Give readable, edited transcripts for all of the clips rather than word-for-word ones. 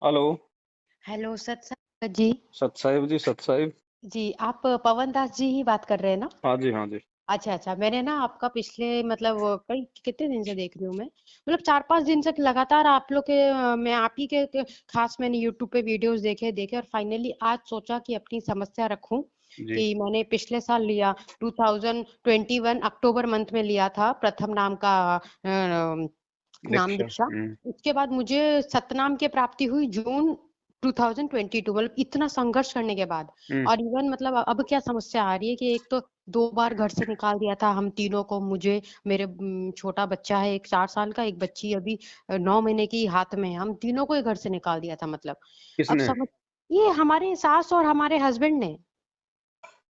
Hello. Hello सत्संग जी। सत साहिब जी, सत साहिब। जी, आप पवन दास जी ही बात कर रहे हैं ना? हाँ जी, हाँ जी। अच्छा अच्छा, मैंने ना आपका पिछले मतलब कई कितने दिन से देख रही हूँ मैं, मतलब 4-5 दिन से लगातार आप लोग के मैं आप ही के खास मैंने यूट्यूब पे वीडियोस देखे देखे और फाइनली आज सोचा कि अपनी समस्या रखूं जी। कि मैंने पिछले साल लिया 2021 अक्टूबर मंथ में लिया था प्रथम नाम का नाम दीक्षा। दीक्षा। उसके बाद मुझे सतनाम की प्राप्ति हुई जून 2022, मतलब इतना संघर्ष करने के बाद। हम्म। और इवन मतलब अब क्या समस्या आ रही है कि एक तो 2 बार घर से निकाल दिया था हम तीनों को, मुझे, मेरे छोटा बच्चा है एक 4 साल का, एक बच्ची अभी 9 महीने की हाथ में है, हम तीनों को ही घर से निकाल दिया था मतलब। अब किसने? समझ, ये हमारे सास और हमारे हस्बैंड ने।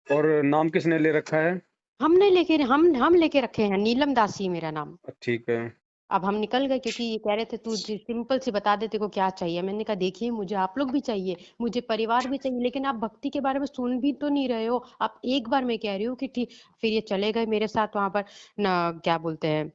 और नाम किसने ले रखा है? हमने लेके हम लेके रखे हैं, नीलम दासी मेरा नाम। ठीक है। अब हम निकल गए क्योंकि ये कह रहे थे तू सिंपल सी बता दे तेरे को क्या चाहिए। मैंने कहा देखिए मुझे आप लोग भी चाहिए, मुझे परिवार भी चाहिए, लेकिन आप भक्ति के बारे में सुन भी तो नहीं रहे हो। आप एक बार मैं कह रही हूँ कि ठीक। फिर ये चले गए मेरे साथ वहां पर ना, क्या बोलते हैं,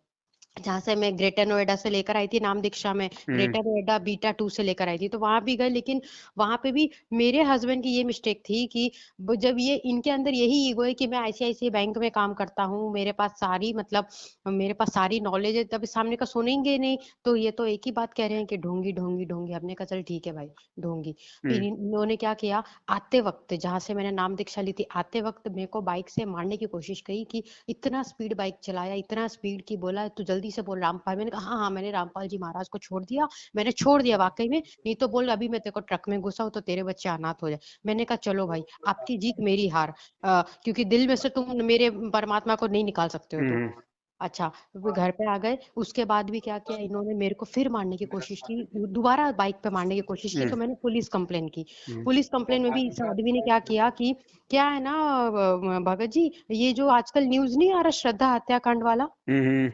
जहाँ से मैं ग्रेटर नोएडा से लेकर आई थी नाम दीक्षा में, हम्म। ग्रेटर नोएडा बीटा 2 से लेकर आई थी, तो वहां भी गए, लेकिन वहां पे भी मेरे हस्बैंड की ये मिस्टेक थी कि जब ये इनके अंदर यही ईगो है कि मैं आईसीआईसीआई बैंक में काम करता हूँ, मेरे पास सारी मतलब मेरे पास सारी नॉलेज है, तब सामने का सुनेंगे नहीं। तो ये तो एक ही बात कह रहे हैं कि ढोंगी ढोंगी ढोंगी। हमने कहा चल ठीक है भाई, ढोंगी। फिर हम्म। इन्होंने क्या किया, आते वक्त जहां से मैंने नाम दीक्षा ली थी, आते वक्त मेरे को बाइक से मारने की कोशिश की कि इतना स्पीड बाइक चलाया, इतना स्पीड की बोला तू जल्दी से बोल रामपाल। मैंने कहा हाँ हाँ, मैंने रामपाल जी महाराज को छोड़ दिया, मैंने छोड़ दिया वाकई में, नहीं तो बोल अभी मैं तेरे को ट्रक में घुसाऊं तो तेरे बच्चे अनाथ हो जाए। मैंने कहा चलो भाई, आपकी जीत मेरी हार, क्योंकि दिल में से तुम मेरे परमात्मा को नहीं निकाल सकते हो तुम। हम्म। अच्छा, वो घर पे आ गए, उसके बाद भी क्या किया इन्होंने, मेरे को फिर मारने की कोशिश की, दोबारा बाइक पे मारने की कोशिश की, हम्म। तो मैंने पुलिस कंप्लेन की। हम्म। पुलिस कंप्लेन में भी इस आदमी ने क्या किया कि क्या है ना, भगत जी, ये जो आजकल न्यूज नहीं आ रहा श्रद्धा हत्याकांड वाला, हम्म।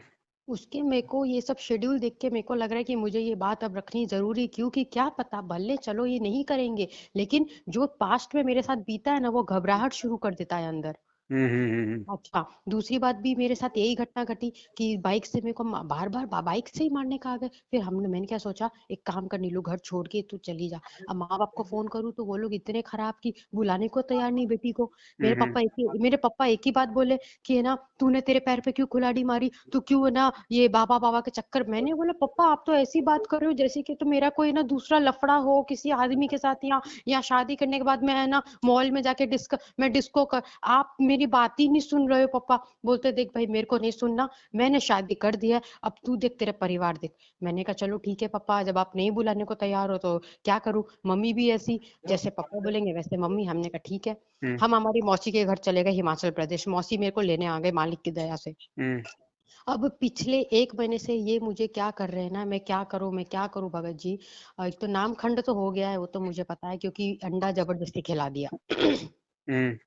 उसके मेरे को ये सब शेड्यूल देख के मेरे को लग रहा है कि मुझे ये बात अब रखनी जरूरी, क्योंकि क्या पता भले चलो ये नहीं करेंगे, लेकिन जो पास्ट में मेरे साथ बीता है ना, वो घबराहट शुरू कर देता है अंदर। हम्म। अच्छा, दूसरी बात भी मेरे साथ यही घटना घटी कि बाइक से मेरे को बार बार बाइक से ही मारने का आ गए। फिर मैंने क्या सोचा, एक काम कर नीलू, घर छोड़ के तू चली जा। अब माँ बाप को फोन करूँ तो वो लोग इतने खराब कि बुलाने को तैयार नहीं बेटी को। मेरे पापा एक ही बात बोले कि है ना, तूने तेरे पैर पे क्यों कुल्हाड़ी मारी, तू क्यों है ना ये बाबा बाबा के चक्कर। मैंने बोला पापा आप तो ऐसी बात कर रहे हो जैसे कि तो मेरा कोई ना दूसरा लफड़ा हो किसी आदमी के साथ, या शादी करने के बाद मैं है ना मॉल में जाके डिस्को कर। आप मेरी बात ही नहीं सुन रहे हो पापा। बोलते देख भाई मेरे को नहीं सुनना, मैंने शादी कर दिया है, अब तू देख तेरा परिवार देख। मैंने कहा चलो ठीक है पापा, जब आप नहीं बुलाने को तैयार हो तो क्या करूं। मम्मी भी ऐसी, जैसे पापा बोलेंगे वैसे मम्मी। हमने कहा ठीक है। हम्म। हम हमारी मौसी के घर चले गए हिमाचल प्रदेश, मौसी मेरे को लेने आ गए मालिक की दया से। हम्म। अब पिछले 1 महीने से ये मुझे क्या कर रहे हैं ना, मैं क्या करूं भगत जी। एक तो नाम खंड तो हो गया है, वो तो मुझे पता है क्योंकि अंडा जबरदस्ती खिला दिया। हम्म।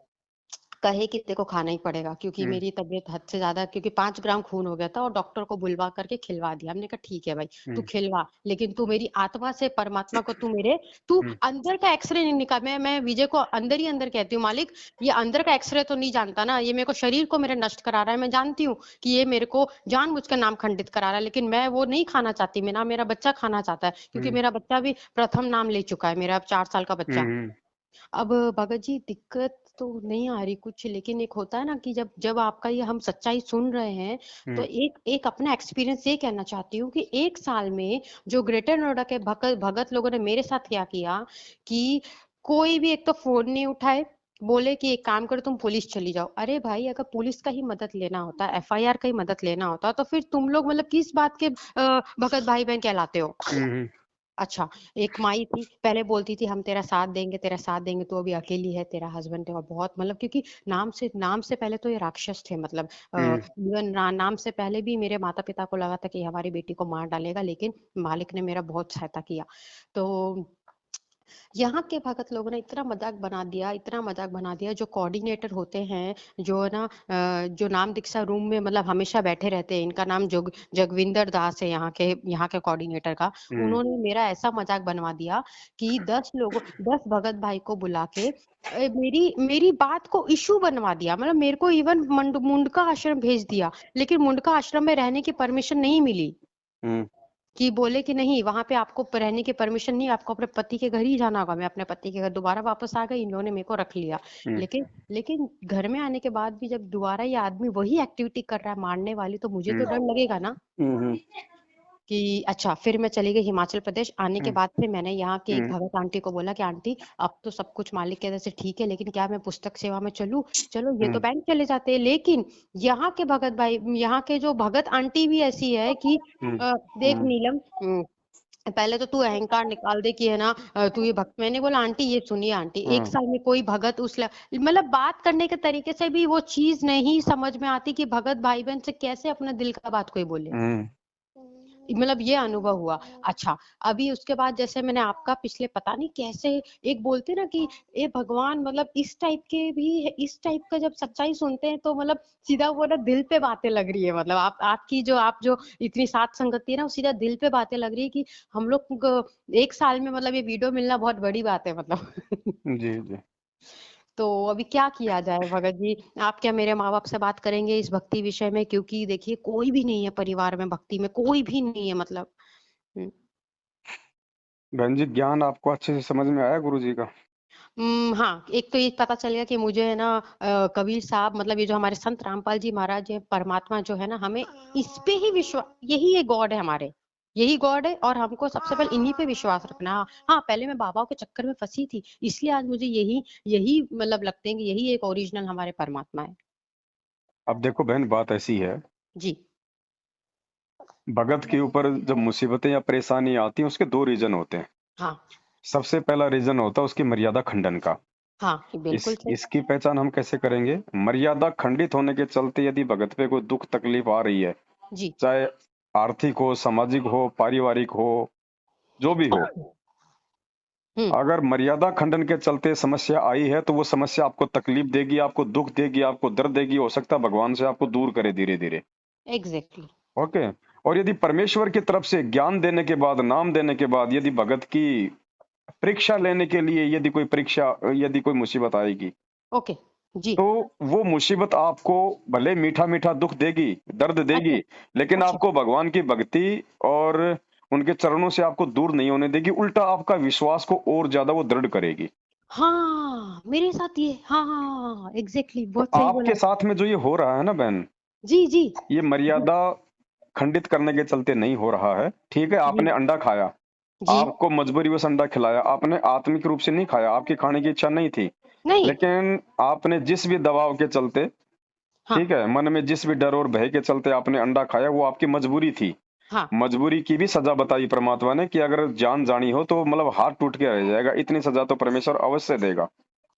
कहे कि तेरे को खाना ही पड़ेगा क्योंकि हम्म। मेरी तबीयत हद से ज्यादा, क्योंकि 5 ग्राम खून हो गया था और डॉक्टर को बुलवा करके खिलवा दिया। हमने कहा ठीक है भाई, तू हम्म। खिलवा, लेकिन तू मेरी आत्मा से परमात्मा को तू हम्म। अंदर का एक्सरे नहीं निकाल। मैं विजय को अंदर ही अंदर कहती हूँ, मालिक ये अंदर का एक्सरे तो नहीं जानता ना, ये मेरे को शरीर को मेरे नष्ट करा रहा है। मैं जानती हूँ कि ये मेरे को जानबूझकर नाम खंडित करा रहा है, लेकिन मैं वो नहीं खाना चाहती, मेरा बच्चा खाना चाहता है, क्योंकि हम्म। मेरा बच्चा भी प्रथम नाम ले चुका है, मेरा 4 साल का बच्चा। हम्म। अब भगत जी दिक्कत तो नहीं आ रही कुछ, लेकिन एक होता है ना कि जब जब आपका ये हम सच्चाई सुन रहे हैं, तो हम्म। एक एक अपना एक्सपीरियंस ये कहना चाहती हूँ कि 1 साल में जो ग्रेटर नोएडा के भगत भगत लोगों ने मेरे साथ क्या किया कि कोई भी एक तो फोन नहीं उठाए, बोले कि एक काम करो तुम पुलिस चली जाओ। अरे भाई अगर पुलिस का ही मदद लेना होता, एफआईआर का ही मदद लेना होता, तो फिर तुम लोग मतलब किस बात के भगत भाई बहन कहलाते हो। हम्म। अच्छा, एक माई थी पहले बोलती थी हम तेरा साथ देंगे, तू अभी अकेली है, तेरा हस्बैंड तेरा बहुत मतलब, क्योंकि नाम से पहले तो ये राक्षस थे मतलब। हम्म। इवन नाम से पहले भी मेरे माता पिता को लगा था कि हमारी बेटी को मार डालेगा, लेकिन मालिक ने मेरा बहुत सहायता किया। तो यहाँ के भगत लोगों ने इतना मजाक बना दिया, इतना मजाक बना दिया, जो कोऑर्डिनेटर होते हैं, जो है ना जो नाम दीक्षा रूम में मतलब हमेशा बैठे रहते हैं, इनका नाम जगविंदर दास है, यहाँ के कोऑर्डिनेटर का। हम्म। उन्होंने मेरा ऐसा मजाक बनवा दिया कि 10 भगत भाई को बुला के मेरी मेरी बात को इशू बनवा दिया, मतलब मेरे को इवन मुंडका आश्रम भेज दिया, लेकिन मुंडका आश्रम में रहने की परमिशन नहीं मिली। हम्म। कि बोले कि नहीं वहां पे आपको रहने की परमिशन नहीं, आपको अपने पति के घर ही जाना होगा। मैं अपने पति के घर दोबारा वापस आ गई, इन्होंने मेरे को रख लिया। हम्म लेकिन लेकिन घर में आने के बाद भी जब दोबारा ये आदमी वही एक्टिविटी कर रहा है मारने वाली, तो मुझे तो हम्म डर लगेगा ना हम्म कि अच्छा। फिर मैं चली गई हिमाचल प्रदेश। आने के हम्म बाद फिर मैंने यहाँ की एक हम्म भगत आंटी को बोला कि आंटी अब तो सब कुछ मालिक की तरह से ठीक है, लेकिन क्या मैं पुस्तक सेवा में चलूं? चलो ये तो हम्म बैंक चले जाते हैं, लेकिन यहाँ के भगत भाई, यहाँ के जो भगत आंटी भी ऐसी है कि हम्म देख हम्म नीलम, पहले तो तू अहंकार निकाल दे कि है ना तू ये भक्त। मैंने बोला आंटी ये सुनिए आंटी, एक हम्म साल में कोई भगत मतलब बात करने के तरीके से भी वो चीज नहीं समझ में आती कि भगत भाई बहन से कैसे अपना दिल का बात कोई बोले। हम्म मतलब ये अनुभव हुआ। अच्छा, अभी उसके बाद जैसे मैंने आपका पिछले पता नहीं कैसे एक बोलते ना कि ए भगवान, मतलब इस टाइप के भी इस टाइप का जब सच्चाई सुनते हैं तो मतलब सीधा वो ना दिल पे बातें लग रही है। मतलब आप जो इतनी साथ संगति है ना, वो सीधा दिल पे बातें लग रही है कि हम लोग एक साल में मतलब ये वीडियो मिलना बहुत बड़ी बात है मतलब। जी जी। तो अभी क्या किया जाए भगत जी? आप क्या मेरे माँ बाप से बात करेंगे इस भक्ति विषय में? क्योंकि देखिए कोई भी नहीं है परिवार में, भक्ति में कोई भी नहीं है मतलब। हम्म। बहन जी, ज्ञान आपको अच्छे से समझ में आया गुरु जी का? हाँ, एक तो ये पता चल गया कि मुझे है ना कबीर साहब, मतलब ये जो हमारे संत रामपाल जी महाराज है, परमात्मा जो है ना, हमें इस पे ही विश्वास, यही एक गॉड है हमारे, यही गॉड है और हमको सबसे पहले इन्हीं पे विश्वास रखना है। हाँ, पहले मैं बाबाओं के चक्कर में फंसी थी, इसलिए आज मुझे यही यही मतलब लगते हैं कि यही एक ओरिजिनल हमारे परमात्मा है। अब देखो बहन, बात ऐसी है, जी। भगत के ऊपर जब मुसीबतें या परेशानी आती हैं, उसके दो रीजन होते हैं। हाँ सबसे पहला रीजन होता है उसकी मर्यादा खंडन का। हाँ, बिल्कुल सही। इसकी पहचान हम कैसे करेंगे? मर्यादा खंडित होने के चलते यदि भगत पे कोई दुख तकलीफ आ रही है, जी। चाहे आर्थिक हो, सामाजिक हो, पारिवारिक हो, जो भी हो, हम्म। अगर मर्यादा खंडन के चलते समस्या आई है तो वो समस्या आपको तकलीफ देगी, आपको दुख देगी, आपको दर्द देगी, हो सकता है भगवान से आपको दूर करे धीरे धीरे। एग्जैक्टली। ओके। और यदि परमेश्वर की तरफ से ज्ञान देने के बाद, नाम देने के बाद, यदि भगत की परीक्षा लेने के लिए यदि कोई मुसीबत आएगी, ओके। जी। तो वो मुसीबत आपको भले मीठा मीठा दुख देगी, दर्द देगी, अच्छा। लेकिन अच्छा। आपको भगवान की भक्ति और उनके चरणों से आपको दूर नहीं होने देगी, उल्टा आपका विश्वास को और ज्यादा वो दृढ़ करेगी। हाँ, मेरे साथ ये, हाँ हाँ हाँ हाँ, एग्जैक्टली, तो बहुत सही बोला आपके आपने। साथ में जो ये हो रहा है ना बहन, जी जी। ये मर्यादा खंडित करने के चलते नहीं हो रहा है। ठीक है, जी आपने अंडा खाया, जी। आपको मजबूरीवश अंडा खिलाया, आपने आत्मिक रूप से नहीं खाया, आपकी खाने की इच्छा नहीं थी, नहीं। लेकिन आपने जिस भी दबाव के चलते, हाँ ठीक है, मन में जिस भी डर और भय के चलते आपने अंडा खाया, वो आपकी मजबूरी थी। हाँ मजबूरी की भी सजा बताई परमात्मा ने कि अगर जान जानी हो तो मतलब हाथ टूट के रह जाएगा, इतनी सजा तो परमेश्वर अवश्य देगा।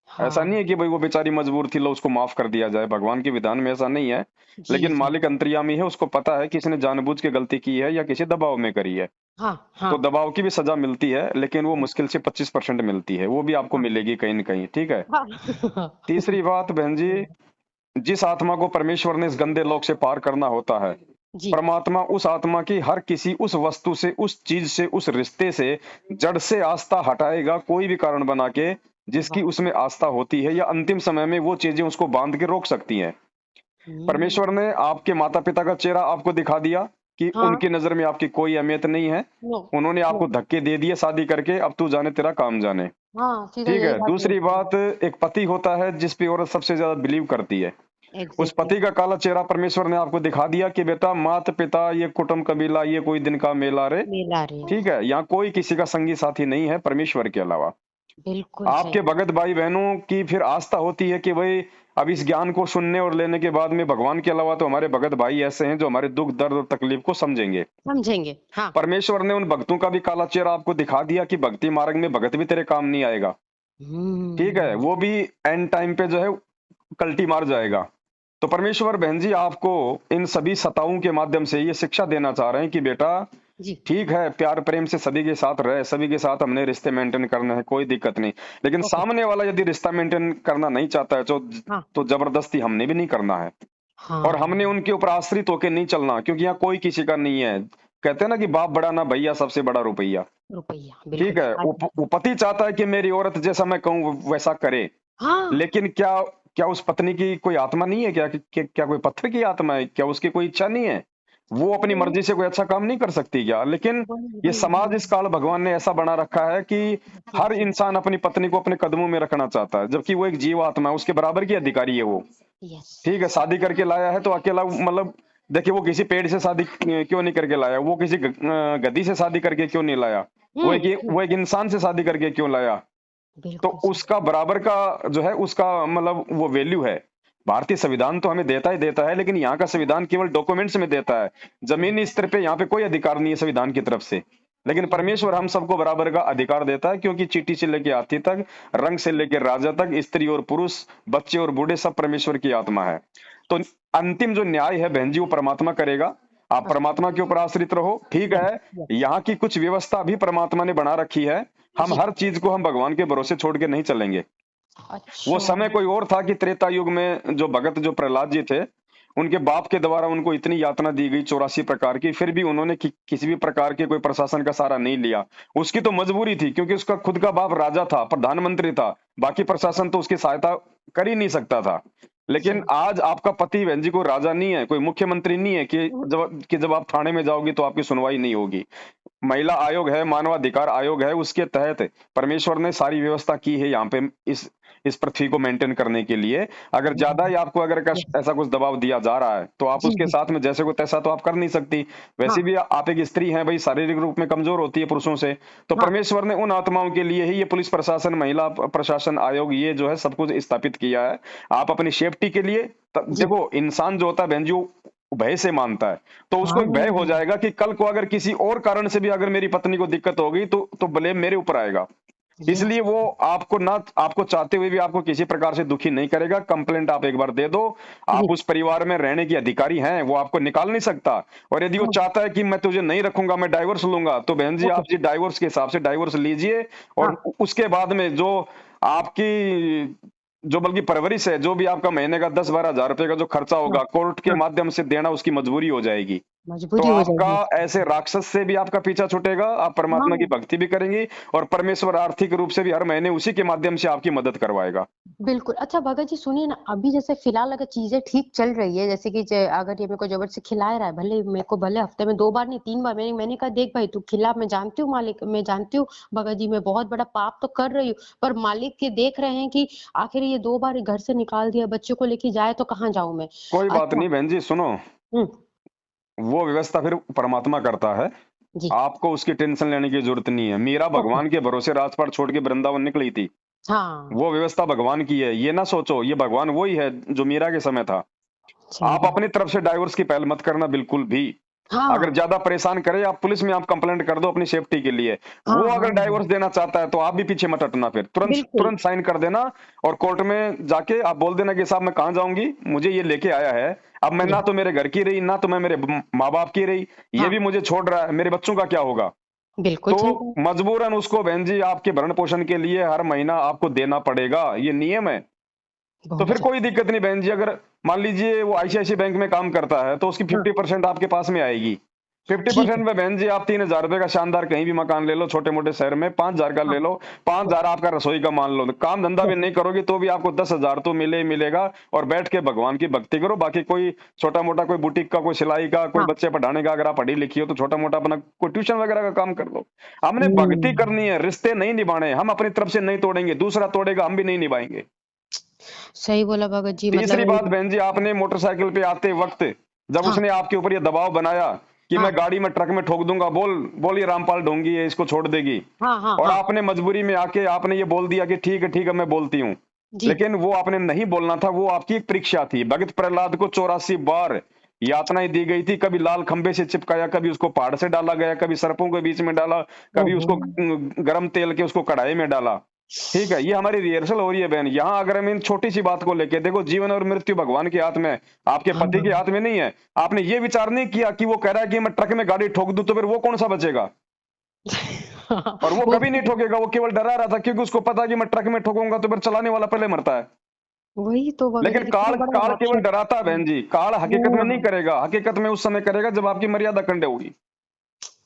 ऐसा नहीं हाँ। है कि भाई वो बेचारी मजबूर थी, लो उसको माफ कर दिया जाए, भगवान के विधान में ऐसा नहीं है। जी लेकिन जी। मालिक अंतर्यामी है, उसको पता है कि इसने जानबूझ के गलती की है या किसी दबाव में करी है। हाँ हाँ तो दबाव की भी सजा मिलती है, लेकिन वो मुश्किल से 25% मिलती है, वो भी आपको हाँ मिलेगी कहीं न कहीं। ठीक है। हाँ। तीसरी बात बहन जी, जिस आत्मा को परमेश्वर ने इस गंदे लोक से पार करना होता है, जी। परमात्मा उस आत्मा की हर किसी उस वस्तु से, उस चीज से, उस रिश्ते से जड़ से आस्था हटाएगा, कोई भी कारण बना के, जिसकी वाह। उसमें आस्था होती है, या अंतिम समय में वो चीजें उसको बांध के रोक सकती हैं। हम्म। परमेश्वर ने आपके माता पिता का चेहरा आपको दिखा दिया कि हाँ। उनकी नजर में आपकी कोई अहमियत नहीं है। नो। उन्होंने नो। आपको धक्के दे दिए शादी करके, अब तू जाने तेरा काम जाने। हाँ, सीधा ठीक यही है। बात दूसरी बोलते हैं। बात, एक पति होता है जिस पे औरत सबसे ज्यादा बिलीव करती है। उस एग्जैक्टली। पति का काला चेहरा परमेश्वर ने आपको दिखा दिया कि बेटा, माता पिता, ये कुटुंब कबीला, ये कोई दिन का मेला रे। मिला रहे हैं। ठीक है, यहाँ कोई किसी का संगी साथी नहीं है परमेश्वर के अलावा। बिल्कुल सही। आपके भगत भाई बहनों की फिर आस्था होती है कि भाई अब इस ज्ञान को सुनने और लेने के बाद में भगवान के अलावा तो हमारे भगत भाई ऐसे हैं जो हमारे दुख दर्द और तकलीफ को समझेंगे। समझेंगे। हाँ। परमेश्वर ने उन भक्तों का भी काला चेहरा आपको दिखा दिया कि भक्ति मार्ग में भगत भी तेरे काम नहीं आएगा। ठीक है, हम्म। वो भी एंड टाइम पे जो है कल्टी मार जाएगा। तो परमेश्वर बहन जी आपको इन सभी सताओं के माध्यम से ये शिक्षा देना चाह रहे हैं कि बेटा, जी। ठीक है, प्यार प्रेम से सभी के साथ रहे, सभी के साथ हमने रिश्ते मेंटेन करने हैं, कोई दिक्कत नहीं। लेकिन ओके। सामने वाला यदि रिश्ता मेंटेन करना नहीं चाहता है हाँ तो जबरदस्ती हमने भी नहीं करना है। और हमने हाँ। उनके ऊपर आश्रित होकर नहीं चलना, क्योंकि यहाँ कोई किसी का नहीं है। कहते हैं ना कि बाप बड़ा ना भैया, सबसे बड़ा रुपया। रुपया, ठीक बिल्कुल है, आज। वो पति चाहता है कि मेरी औरत जैसा मैं कहूँ वैसा करे। हाँ। लेकिन क्या क्या उस पत्नी की कोई आत्मा नहीं है क्या? क्या कोई पत्थर की आत्मा है क्या? उसकी कोई इच्छा नहीं है? वो अपनी तो मर्जी से कोई अच्छा काम नहीं कर सकती क्या? लेकिन वही ये वही समाज, इस काल भगवान ने ऐसा बना रखा है कि जी हर जी इंसान अपनी पत्नी को अपने कदमों में रखना चाहता है, जबकि वो एक जीव आत्मा है, उसके बराबर की अधिकारी है वो। यस ठीक है, शादी करके लाया है तो अकेला मतलब देखिए, वो किसी पेड़ से शादी क्यों नहीं करके लाया, वो किसी गधी से शादी करके क्यों नहीं लाया, हम्म, वो एक इंसान से शादी करके क्यों लाया? तो बिल्कुल सही उसका बराबर का जो है उसका मतलब वो वैल्यू है। भारतीय संविधान तो हमें देता ही देता है, लेकिन यहाँ का संविधान केवल डॉक्यूमेंट्स में देता है। जमीनी स्तर पे यहाँ पे कोई अधिकार नहीं है संविधान की तरफ से। लेकिन परमेश्वर हम सबको बराबर का अधिकार देता है, क्योंकि चींटी से लेके हाथी तक, रंग से लेके राजा तक, स्त्री और पुरुष, बच्चे और बूढ़े, सब परमेश्वर की आत्मा है। तो अंतिम जो न्याय है बहन जी, वो परमात्मा करेगा। आप अच्छा परमात्मा के ऊपर आश्रित रहो, ठीक यस है। यस यहाँ की कुछ व्यवस्था भी परमात्मा ने बना रखी है। हम जी हर चीज को हम भगवान के भरोसे छोड़ के नहीं चलेंगे। वो अच्छा समय कोई और था कि त्रेता युग में जो भगत, जो प्रहलाद जी थे, उनके बाप के द्वारा उनको इतनी यातना दी गई 84 प्रकार की, फिर भी उन्होंने किसी भी प्रकार के कोई प्रशासन का सहारा नहीं लिया। उसकी तो मजबूरी थी, क्योंकि उसका खुद का बाप राजा था, प्रधानमंत्री था, बाकी प्रशासन तो उसकी सहायता कर ही नहीं सकता था। लेकिन सही आज आपका पति बहन जी कोई राजा नहीं है, कोई मुख्यमंत्री नहीं है कि जब आप थाने में जाओगी तो आपकी सुनवाई नहीं होगी। महिला आयोग है, मानवाधिकार आयोग है, उसके तहत परमेश्वर ने सारी व्यवस्था की है यहाँ पे, इस पृथ्वी को मेंटेन करने के लिए। अगर ज्यादा ही आपको अगर यस ऐसा कुछ दबाव दिया जा रहा है तो आप जी उसके जी साथ में जैसे को तैसा तो आप कर नहीं सकती। वैसे हाँ भी आप एक स्त्री हैं भाई, शारीरिक रूप में कमजोर होती है पुरुषों से। तो हाँ परमेश्वर ने उन आत्माओं के लिए ही ये पुलिस प्रशासन, महिला प्रशासन आयोग, ये जो है सब कुछ स्थापित किया है। आप अपनी सेफ्टी के लिए जी देखो, इंसान जो होता है बहन जी, वो भय से मानता है। तो उसको हाँ एक भय हो जाएगा कि कल को अगर किसी और कारण से भी अगर मेरी पत्नी को दिक्कत हो गई तो ब्लेम मेरे ऊपर आएगा। यस इसलिए वो आपको ना, आपको चाहते हुए भी आपको किसी प्रकार से दुखी नहीं करेगा। कंप्लेंट आप एक बार दे दो, जी आप उस परिवार में रहने की अधिकारी हैं, वो आपको निकाल नहीं सकता। और यदि वो हाँ चाहता है कि मैं तुझे नहीं रखूंगा, मैं डाइवोर्स लूंगा, तो बहन जी ओके आप जी डाइवोर्स के हिसाब से डाइवोर्स लीजिए। हाँ और उसके बाद में जो आपकी जो बल्कि परवरिश है, जो भी आपका महीने का 10-12 हजार रुपए का जो खर्चा हाँ होगा, कोर्ट के हाँ माध्यम से देना उसकी मजबूरी हो जाएगी। तो मजबूरी हो आपका जाएगी ऐसे राक्षस से भी आपका पीछा छूटेगा, आप परमात्मा की हाँ भक्ति भी करेंगी, और परमेश्वर आर्थिक रूप से भी हर महीने उसी के माध्यम से आपकी मदद करवाएगा। बिल्कुल। अच्छा भगत जी सुनिए ना, अभी जैसे फिलहाल अगर चीज़ें ठीक चल रही है, जैसे कि अगर ये मेरे को ज़बरदस्ती खिला रहा है, भले मेरे को भले हफ्ते में 2 बार नहीं 3 बार, मैंने कहा देख भाई तू खिला, मैं जानती हूँ मालिक, मैं जानती हूँ भगत जी मैं बहुत बड़ा पाप तो कर रही हूँ, पर मालिक ये देख रहे हैं कि आखिर ये 2 बार घर से निकाल दिया, बच्चों को लेके जाए तो कहाँ जाऊँ मैं? कोई बात अच्छा नहीं बहन जी, सुनो, हुँ, वो व्यवस्था फिर परमात्मा करता है। जी, आपको उसकी टेंशन लेने की जरूरत नहीं है। मीरा ओके, भगवान के भरोसे राजपाट छोड़ के वृंदावन निकली थी। हाँ, वो व्यवस्था भगवान की है, ये ना सोचो ये भगवान वही है जो मीरा के समय था। सही आप बात। अपनी तरफ से डाइवोर्स की पहल मत करना बिल्कुल भी। अगर हाँ, ज्यादा परेशान करे, आप पुलिस में आप कंप्लेंट कर दो अपनी सेफ्टी के लिए। हाँ, वो हाँ, अगर हाँ, डाइवोर्स देना चाहता है तो आप भी पीछे मत हटना, फिर तुरंत बिल्कुल, तुरंत साइन कर देना। और कोर्ट में जाके आप बोल देना कि साहब मैं कहाँ जाऊंगी, मुझे ये लेके आया है। अब मैं जी, ना तो मेरे घर की रही, ना तो मैं मेरे माँ बाप की रही, ये हाँ, भी मुझे छोड़ रहा है, मेरे बच्चों का क्या होगा? बिल्कुल तो सही बात, मजबूरन उसको बहन जी आपके भरण पोषण के लिए हर महीना आपको देना पड़ेगा, ये नियम है। तो बहुत फिर कोई दिक्कत नहीं बहन जी। अगर मान लीजिए वो आईसीआईसी बैंक में काम करता है तो उसकी हाँ, 50% आपके पास में आएगी। ठीक है, 50% में बहन जी आप 3,000 रुपए का शानदार कहीं भी मकान ले लो, छोटे मोटे शहर में 5,000 का हाँ, ले लो, 5,000 आपका रसोई का मान लो, काम धंधा भी यस, नहीं करोगे तो भी आपको 10,000 तो मिलेगा। और बैठ के भगवान की भक्ति करो। बाकी कोई छोटा मोटा कोई बुटीक का, कोई सिलाई का, कोई हाँ, बच्चे पढ़ाने का, अगर आप पढ़ी लिखी हो तो छोटा मोटा अपना कोई ट्यूशन वगैरह का काम कर लो। हमने भक्ति हुँ। करनी है, रिश्ते नहीं निभाने। हम अपनी तरफ से नहीं तोड़ेंगे, दूसरा तोड़ेगा, हम भी नहीं निभाएंगे। सही बोला भगत जी तीसरी बात मतलब बहन जी, आपने मोटरसाइकिल पे आते वक्त जब हाँ, उसने आपके ऊपर ये दबाव बनाया कि मैं हाँ, गाड़ी में ट्रक में ठोक दूंगा, बोल ये रामपाल ढोंगी है, इसको छोड़ देगी। हाँ, हाँ, और हाँ, आपने मजबूरी में आके आपने ये बोल दिया कि ठीक है मैं बोलती हूँ। जी, लेकिन वो आपने नहीं बोलना था, वो आपकी एक परीक्षा थी। भगत प्रहलाद को 84 बार यातनाएं दी गई थी। कभी लाल खंबे से चिपकाया, कभी उसको पहाड़ से डाला गया, कभी सर्पों के बीच में डाला, कभी ओहो! उसको गर्म तेल के उसको कढ़ाई में डाला। ठीक है, ये हमारी रिहर्सल हो रही है बहन। यहाँ अगर हम इन छोटी सी बात को लेके देखो, जीवन और मृत्यु भगवान के हाथ में है, आपके हाँ, पति के हाथ में नहीं है। आपने ये विचार नहीं किया कि वो कह रहा है कि मैं ट्रक में गाड़ी ठोक दूं, तो फिर वो कौन सा बचेगा? और वो वो कभी नहीं ठोकेगा, वो केवल डरा रहा था, क्योंकि उसको पता है कि मैं ट्रक में ठोकूंगा तो फिर चलाने वाला पहले मरता है। वही तो भगत लेकिन जी कितना बड़ा काल केवल राक्षस डराता है बहन जी, काल हकीकत में नहीं हाँ, करेगा। हकीकत में उस समय करेगा जब आपकी मर्यादा खंडे होगी।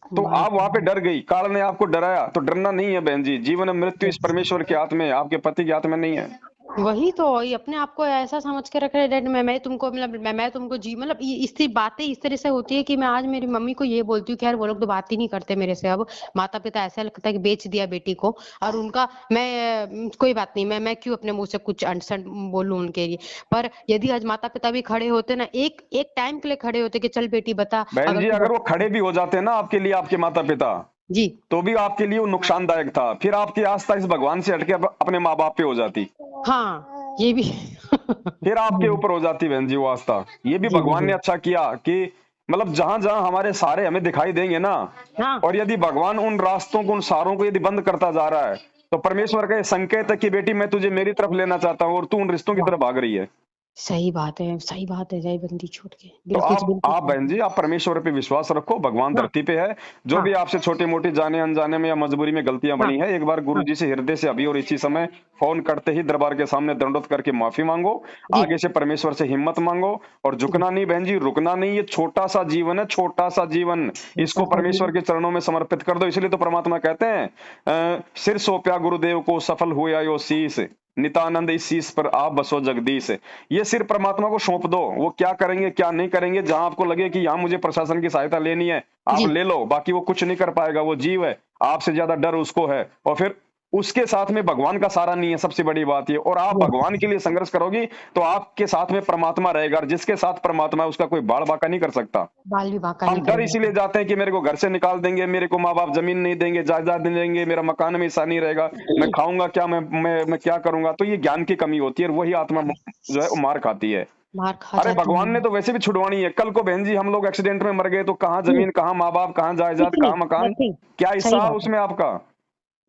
तो बाप आप वहां पे रे! डर गई, काल ने आपको डराया, तो डरना नहीं है बहन जी। जीवन और मृत्यु इस यस, परमेश्वर के हाथ में है, आपके पति के हाथ में नहीं है। वही तो, ये अपने आप को ऐसा समझ के रख रहे हैं, मैं तुमको मतलब मैं तुमको जी मतलब इसकी बातें इस तरह से होती है कि मैं आज मेरी मम्मी को ये बोलती हूँ, खैर वो लोग तो बात ही नहीं करते मेरे से अब, माता पिता ऐसा लगता है कि बेच दिया बेटी को, और उनका कोई बात नहीं, मैं क्यों अपने मुंह से कुछ अनसन बोलूं उनके लिए। पर यदि आज माता पिता भी खड़े होते ना, एक एक टाइम के लिए खड़े होते कि चल बेटी बता, बहन अगर जी, तू अगर वो खड़े भी हो जाते ना आपके लिए, आपके माता पिता, जी तो भी आपके लिए वो नुकसानदायक था, फिर आपकी आस्था इस भगवान से हटके अपने माँ बाप पे हो जाती, हाँ ये भी फिर आपके जी ऊपर हो जाती बहन जी वो आस्था। ये भी जी भगवान जी ने अच्छा किया कि मतलब जहां जहां हमारे सारे हमें दिखाई देंगे ना, हाँ और यदि भगवान उन रास्तों को, उन सारों को यदि बंद करता जा रहा है, तो परमेश्वर का ये संकेत है कि बेटी मैं तुझे मेरी तरफ लेना चाहता हूँ और तू उन रिश्तों की वाह तरफ भाग रही है। सही बात है, जय बंदी छोड़ के, तो बिल्कुल बिल्कुल आप बहन सही। जी, आप परमेश्वर पे विश्वास रखो, भगवान हाँ धरती पे है। जो हाँ भी आपसे छोटी मोटी जाने अनजाने में या मजबूरी में गलतियां हाँ बनी है, एक बार गुरु हाँ जी से हृदय से अभी और इसी समय फोन करते ही दरबार के सामने दंडोत करके माफी मांगो। जी आगे से परमेश्वर से हिम्मत मांगो, और जी झुकना नहीं बहन जी, रुकना नहीं। ये छोटा सा जीवन है, छोटा सा जीवन, छोटा इसको सा परमेश्वर जीवन। के चरणों में समर्पित कर दो। इसलिए तो परमात्मा कहते हैं, सिर सौंपया गुरुदेव को, सफल हुआ यो शीस, नितानंद इस शीस पर आप बसो जगदीश। ये सिर परमात्मा को सौंप दो, वो क्या करेंगे क्या नहीं करेंगे, जहां आपको लगे कि यहाँ मुझे प्रशासन की सहायता लेनी है, आप जी ले लो, बाकी वो कुछ नहीं कर पाएगा। वो जीव है, आपसे ज्यादा डर उसको है, और फिर उसके साथ में भगवान का सारा नहीं है, सबसे बड़ी बात ये। और आप यस, भगवान के लिए संघर्ष करोगी तो आपके साथ में परमात्मा रहेगा, और जिसके साथ परमात्मा है उसका कोई बाल बाका नहीं कर सकता। बाल विवाह का नहीं हम डर करेगा। इसीलिए जाते हैं कि मेरे को घर से निकाल देंगे, मेरे को माँ बाप जमीन नहीं देंगे, जायदाद नहीं देंगे, मेरा मकान में हिस्सा नहीं रहेगा, मैं खाऊंगा क्या, मैं क्या करूंगा। तो ये ज्ञान की कमी होती है, और वही आत्मा जो है वो मार खाती है। मार खा अरे जाती भगवान है। ने तो वैसे भी छुड़वानी है। कल को बहन जी हम लोग एक्सीडेंट में मर गए तो कहाँ जी जमीन, कहाँ माँ बाप, कहाँ जायदाद, कुछ नहीं, कहाँ मकान, नथिंग। क्या सही हिस्सा बात है, उसमें आपका।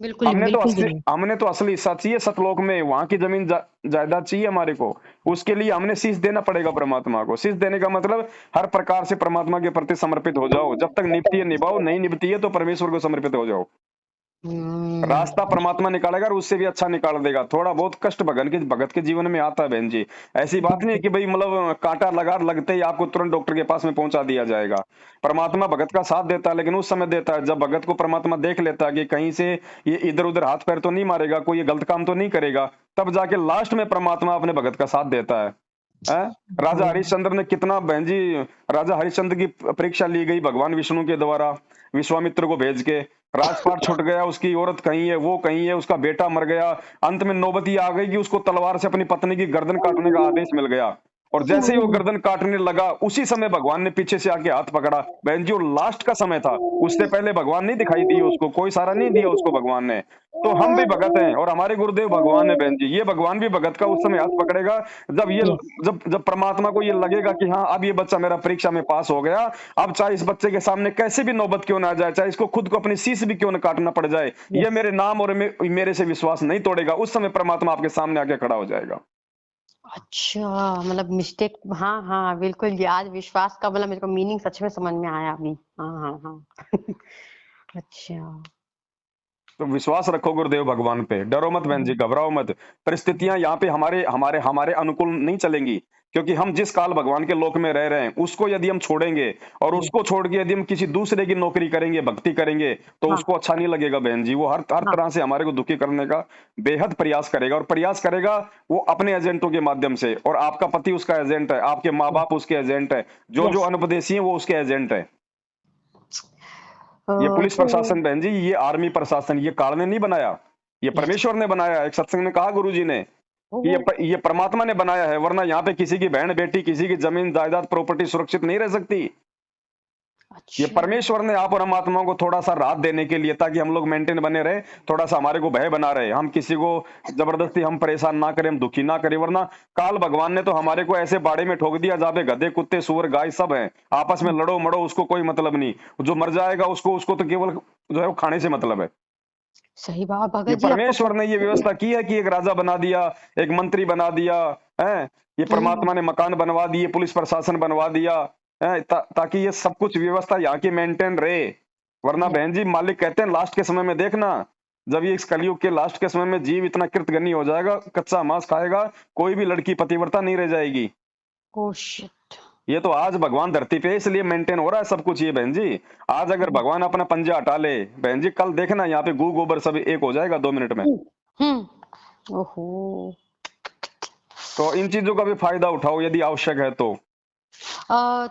बिल्कुल बिल्कुल भी नहीं। हमने तो असली हिस्सा चाहिए सतलोक में, वहां की जमीन जायदाद चाहिए हमारे को। उसके लिए हमने शीश देना पड़ेगा परमात्मा को। शीश देने का मतलब हर प्रकार से परमात्मा के प्रति समर्पित हो जाओ। जब तक निभती है निभाओ, नहीं निभती है तो परमेश्वर को समर्पित हो जाओ। रास्ता हम्म। परमात्मा निकालेगा, और उससे भी अच्छा निकाल देगा। थोड़ा बहुत कष्ट भगत के जीवन में आता है बहन जी। ऐसी बात नहीं है बिल्कुल कि भाई मतलब कांटा लगा लगते ही आपको तुरंत डॉक्टर के पास में पहुंचा दिया जाएगा। परमात्मा भगत का साथ देता है, लेकिन उस समय देता है जब भगत को परमात्मा देख लेता है कि कहीं से ये इधर उधर हाथ पैर तो नहीं मारेगा, कोई ये गलत काम तो नहीं करेगा, तब जाके लास्ट में परमात्मा अपने भगत का साथ देता है। हैं? राजा हम्म, हरिश्चंद्र ने कितना बहन जी, राजा हरिश्चंद्र की परीक्षा ली गई भगवान विष्णु के द्वारा, विश्वामित्र को भेज के। राजपाट छूट गया, उसकी औरत कहीं है, वो कहीं है, उसका बेटा मर गया। अंत में नौबत ये आ गई कि उसको तलवार से अपनी पत्नी की गर्दन काटने का आदेश मिल गया। और जैसे ही वो गर्दन काटने लगा, उसी समय भगवान ने पीछे से आके हाथ पकड़ा। बहन जी वो लास्ट का समय था, उससे पहले भगवान नहीं दिखाई दी उसको, कोई सहारा नहीं दिया उसको भगवान ने। तो हम भी भगत हैं, और हमारे गुरुदेव भगवान है बहन जी। ये भगवान भी भगत का उस समय हाथ पकड़ेगा, जब ये यस, जब जब परमात्मा को ये लगेगा कि हाँ अब ये बच्चा मेरा परीक्षा में पास हो गया, अब चाहे इस बच्चे के सामने कैसे भी नौबत क्यों ना आ जाए, चाहे इसको खुद को अपनी शीश भी क्यों ना काटना पड़ जाए, ये यस। मेरे नाम और मेरे से विश्वास नहीं तोड़ेगा। उस समय परमात्मा आपके सामने आके खड़ा हो जाएगा। अच्छा, मतलब मिस्टेक, हाँ हाँ बिल्कुल, ये आज विश्वास का मतलब मेरे को मीनिंग सच में समझ में आया अभी। हाँ हाँ हाँ अच्छा। तो विश्वास रखो गुरुदेव भगवान पे, डरो मत बहन जी, घबराओ मत। परिस्थितियां यहाँ पे हमारे हमारे हमारे अनुकूल नहीं चलेंगी, क्योंकि हम जिस काल भगवान के लोक में रह रहे हैं उसको यदि हम छोड़ेंगे, और जी, उसको छोड़ के यदि हम किसी दूसरे की नौकरी करेंगे, भक्ति करेंगे, तो हाँ उसको अच्छा नहीं लगेगा बहन जी। वो हर हर हाँ तरह से हमारे को दुखी करने का बेहद प्रयास करेगा, और प्रयास करेगा वो अपने एजेंटों के माध्यम से। और आपका पति उसका एजेंट है, आपके माँ बाप उसके एजेंट है, जो जो यस। अनुपदेशी है वो उसके एजेंट है। ये पुलिस तो प्रशासन बहन जी, ये आर्मी प्रशासन, ये काल ने नहीं बनाया, ये यस। परमेश्वर ने बनाया। एक सत्संग में कहा गुरु जी ने कि ओहो, ये परमात्मा ने बनाया है, वरना यहाँ पे किसी की बहन बेटी, किसी की जमीन जायदाद प्रॉपर्टी सुरक्षित नहीं रह सकती। ये अच्छा। परमेश्वर ने आप और हम आत्माओं को थोड़ा सा राहत देने के लिए, ताकि हम लोग मेंटेन बने रहे, थोड़ा सा हमारे को भय बना रहे, हम किसी को जबरदस्ती हम परेशान ना करें, हम दुखी ना करें। वरना काल भगवान ने तो हमारे को ऐसे बाड़े में ठोक दिया जहाँ पे गधे कुत्ते सुअर गाय सब हैं, आपस में लड़ो मड़ो, उसको कोई मतलब नहीं। जो मर जाएगा उसको उसको तो केवल जो है वो खाने से मतलब है। सही बात ये भगत जी, आपको परमेश्वर ने ये व्यवस्था की है कि एक राजा बना दिया, एक मंत्री बना दिया है। ये हम्म, परमात्मा ने मकान बनवा दिए, पुलिस प्रशासन बनवा दिया है, ताकि ये सब कुछ व्यवस्था यहाँ की मेंटेन रहे। वरना यस। बहन जी मालिक कहते हैं लास्ट के समय में देखना, जब ये इस कलयुग के लास्ट के समय में जीव इतना कृतघ्नी हो जाएगा, कच्चा मांस खाएगा, कोई भी लड़की पतिव्रता नहीं रह जाएगी। Oh shit. ये तो आज भगवान धरती पे है, इसलिए मेंटेन हो रहा है सब कुछ ये बहन जी। आज अगर भगवान अपना पंजा हटा ले बहन जी, कल देखना यहाँ पे गू गोबर सब एक हो जाएगा 2 मिनट में। हम्म, ओहो, तो इन चीजों का भी फायदा उठाओ यदि आवश्यक है तो।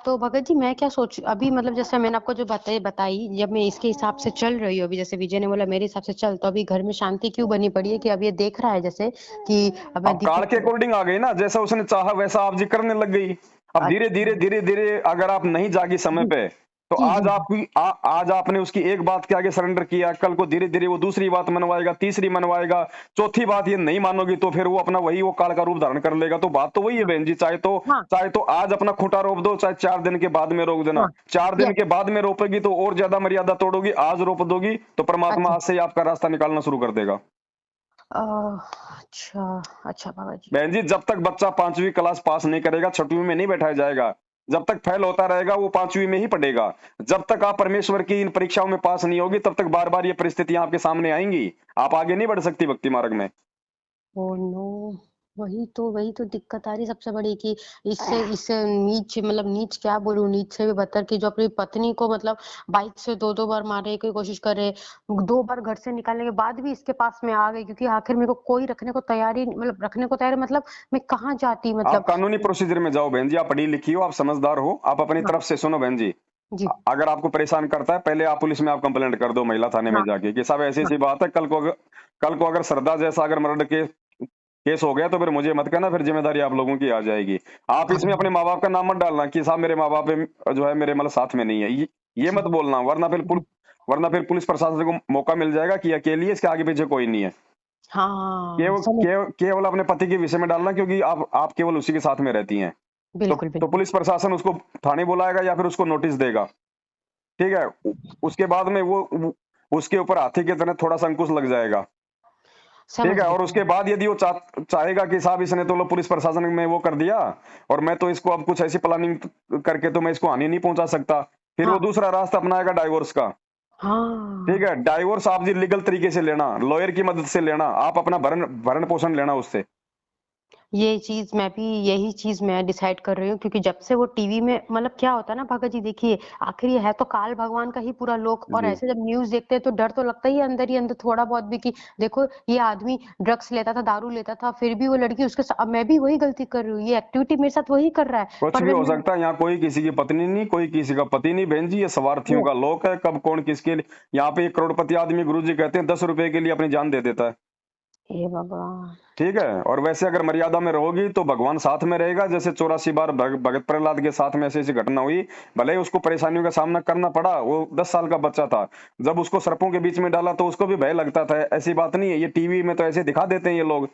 तो भगत जी मैं क्या सोच अभी मतलब जैसे मैंने आपको जो बताई जब मैं इसके हिसाब से चल रही हूँ अभी जैसे विजय ने बोला मेरे हिसाब से चल तो अभी घर में शांति क्यों बनी पड़ी है कि अब ये देख रहा है जैसे कि अब मैं अब काल के दीपक अकॉर्डिंग आ गई ना, जैसा उसने चाहा वैसा आप जी करने लग गई। अब धीरे धीरे अच्छा धीरे धीरे अगर आप नहीं जागी समय जी पे, तो जी आज जी आपकी आज आपने उसकी एक बात के आगे सरेंडर किया, कल को धीरे धीरे वो दूसरी बात मनवाएगा, तीसरी मनवाएगा, चौथी बात ये नहीं मानोगी तो फिर वो अपना वही वो काल का रूप धारण कर लेगा। तो बात तो वही है हाँ बहन जी, हाँ चाहे तो आज अपना खूंटा रोप दो, चाहे 4 दिन के बाद में रोक देना। हाँ 4 दिन यस के बाद में रोपेगी तो और ज्यादा मर्यादा तोड़ोगी, आज रोप दोगी तो परमात्मा अच्छा आज से ही आपका रास्ता निकालना शुरू कर देगा। अ, अच्छा अच्छा बाबा जी बहन जी, जब तक बच्चा 5वीं क्लास पास नहीं करेगा, 6वीं में नहीं बैठाया जाएगा। जब तक फेल होता रहेगा वो 5वीं में ही पढ़ेगा। जब तक आप परमेश्वर की इन परीक्षाओं में पास नहीं होगी, तब तक बार बार ये परिस्थितियां आपके सामने आएंगी। आप आगे नहीं बढ़ सकती भक्ति मार्ग में। ओह नो वही तो दिक्कत आ रही है सबसे बड़ी कि इससे नीच मतलब नीच क्या बोलूं नीच से भी बदतर कि जो अपनी पत्नी को मतलब बाइक से दो दो बार मारने की कोशिश करे 2 बार घर से निकालने के बाद भी इसके पास में आ गई क्योंकि आखिर मेरे को कोई रखने को तैयारी मतलब रखने को तैयार मतलब मैं कहाँ जाती आप मतलब कानूनी प्रोसीजर में जाओ बहन जी, आप पढ़ी लिखी हो, आप समझदार हो, आप अपनी हाँ तरफ से सुनो बहन जी। जी अगर आपको परेशान करता है, पहले आप पुलिस में आप कंप्लेंट कर दो, महिला थाने में हाँ जाके कि साहब ऐसी हाँ ऐसी बात है। कल को अगर श्रद्धा जैसा अगर मर्डर के केस हो गया तो फिर मुझे मत कहना, फिर जिम्मेदारी आप लोगों की आ जाएगी। आप इसमें हाँ अपने माँ बाप का नाम मत डालना कि साहब मेरे माँ बाप जो है मेरे मतलब साथ में नहीं है, ये जी मत बोलना, जी वरना फिर पुलिस प्रशासन को मौका मिल जाएगा कि अकेली है, इसके आगे पीछे कोई नहीं है। हाँ केवल समझ केवल अपने पति के विषय में डालना, क्योंकि आप केवल उसी के साथ में रहती हैं। बिल्कुल तो बिल्कुल पुलिस प्रशासन उसको थाने बुलाएगा या फिर उसको नोटिस देगा। ठीक है। उसके बाद में उसके ऊपर हाथी की तरह थोड़ा सा अंकुश लग जाएगा। ठीक समझ है। गई और उसके बाद यदि वो चाहेगा कि साहब इसने तो लो पुलिस प्रशासन में वो कर दिया, और मैं तो इसको अब कुछ ऐसी प्लानिंग करके तो मैं इसको हानि नहीं पहुंचा सकता, फिर वो हाँ दूसरा रास्ता अपनाएगा डाइवोर्स का। ठीक हाँ है। डाइवोर्स आप जी लीगल तरीके से लेना, लॉयर की मदद से लेना, आप अपना भरण भरण पोषण लेना उससे। यही चीज मैं डिसाइड कर रही हूँ क्योंकि जब से वो टीवी में मतलब क्या होता है ना भगत जी देखिए आखिर ये है तो काल भगवान का ही पूरा लोक और जी। ऐसे जब न्यूज देखते हैं तो डर तो लगता ही अंदर थोड़ा बहुत भी कि देखो ये आदमी ड्रग्स लेता था दारू लेता था फिर भी वो लड़की उसके साथ अब मैं भी वही गलती कर रही हूँ ये एक्टिविटी मेरे साथ वही कर रहा है कुछ पर भी फिर हो मैं सकता है, यहाँ कोई किसी की पत्नी नहीं, कोई किसी का पति नहीं बहन जी, ये स्वार्थियों वो का लोक है। कब कौन किसके लिए, यहाँ पे एक करोड़पति आदमी गुरु जी कहते हैं 10 रुपए के लिए अपनी जान दे देता है। हे भगवान ठीक है। और वैसे अगर मर्यादा में रहोगी तो भगवान साथ में रहेगा। जैसे 84 बार भगत प्रहलाद के साथ में ऐसी ऐसी घटना हुई, भले ही उसको परेशानियों का सामना करना पड़ा, वो 10 साल का बच्चा था। जब उसको सर्पों के बीच में डाला तो उसको भी भय लगता था। ऐसी बात नहीं है, ये टीवी में तो ऐसे दिखा देते हैं ये लोग,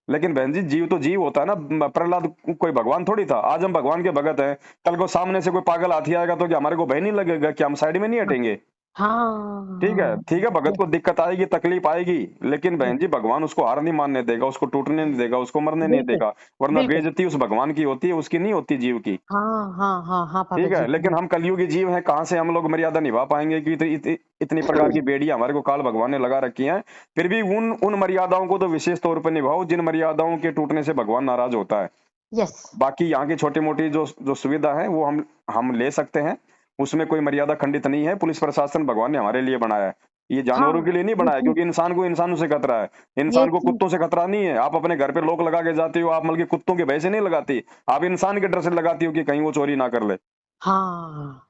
लेकिन बहन जी जीव तो जीव होता है ना। प्रहलाद कोई भगवान थोड़ी था। आज हम भगवान के भगत हैं, कल को सामने से कोई पागल हाथी आएगा तो क्या हमारे को भय नहीं लगेगा कि हम साइड में नहीं हाँ हटेंगे? हाँ ठीक है। हाँ ठीक है, भगत यस को दिक्कत आएगी, तकलीफ आएगी, लेकिन यस बहन जी भगवान उसको हार नहीं मानने देगा, उसको टूटने नहीं देगा, उसको मरने नहीं बिल्कुल देगा। वरना बिल्कुल बेइज्जती उस भगवान की होती है, उसकी नहीं होती जीव की। हाँ ठीक भगत है। जी लेकिन हम कलयुगी जीव हैं, कहाँ से हम लोग मर्यादा निभा पाएंगे कि इतनी प्रकार की बेड़ियां हमारे को काल भगवान ने लगा रखी हैं। फिर भी उन उन मर्यादाओं को तो विशेष तौर पर निभाओ जिन मर्यादाओं के टूटने से भगवान नाराज होता है। यस बाकी यहाँ की छोटी मोटी जो जो सुविधा है वो हम ले सकते हैं, उसमें कोई मर्यादा खंडित नहीं है। पुलिस प्रशासन भगवान ने हमारे लिए बनाया है, ये हाँ जानवरों के लिए नहीं ये बनाया, चीज क्योंकि इंसान को इंसानों से खतरा है। ये इंसान को चीज कुत्तों से खतरा नहीं है। आप अपने घर पे लोक लगा के जाती हो, आप मतलब कि कुत्तों के भय से नहीं लगाती, आप इंसान के डर से लगाती हो कि कहीं वो चोरी ना कर ले। हाँ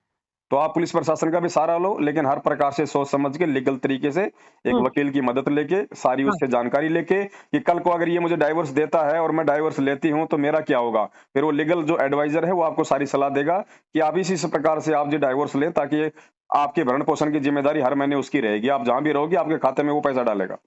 तो आप पुलिस प्रशासन का भी सहारा लो, लेकिन हर प्रकार से सोच समझ के लीगल तरीके से एक हम्म वकील की मदद लेके, सारी हाँ उससे जानकारी लेके कि कल को अगर ये मुझे डाइवोर्स देता है और मैं डाइवोर्स लेती हूँ तो मेरा क्या होगा। फिर वो लीगल जो एडवाइजर है वो आपको सारी सलाह देगा कि आप इसी प्रकार से आप जो डाइवोर्स लें, ताकि आपके भरण पोषण की जिम्मेदारी हर महीने उसकी रहेगी। आप जहां भी रहोगी आपके खाते में वो पैसा डालेगा।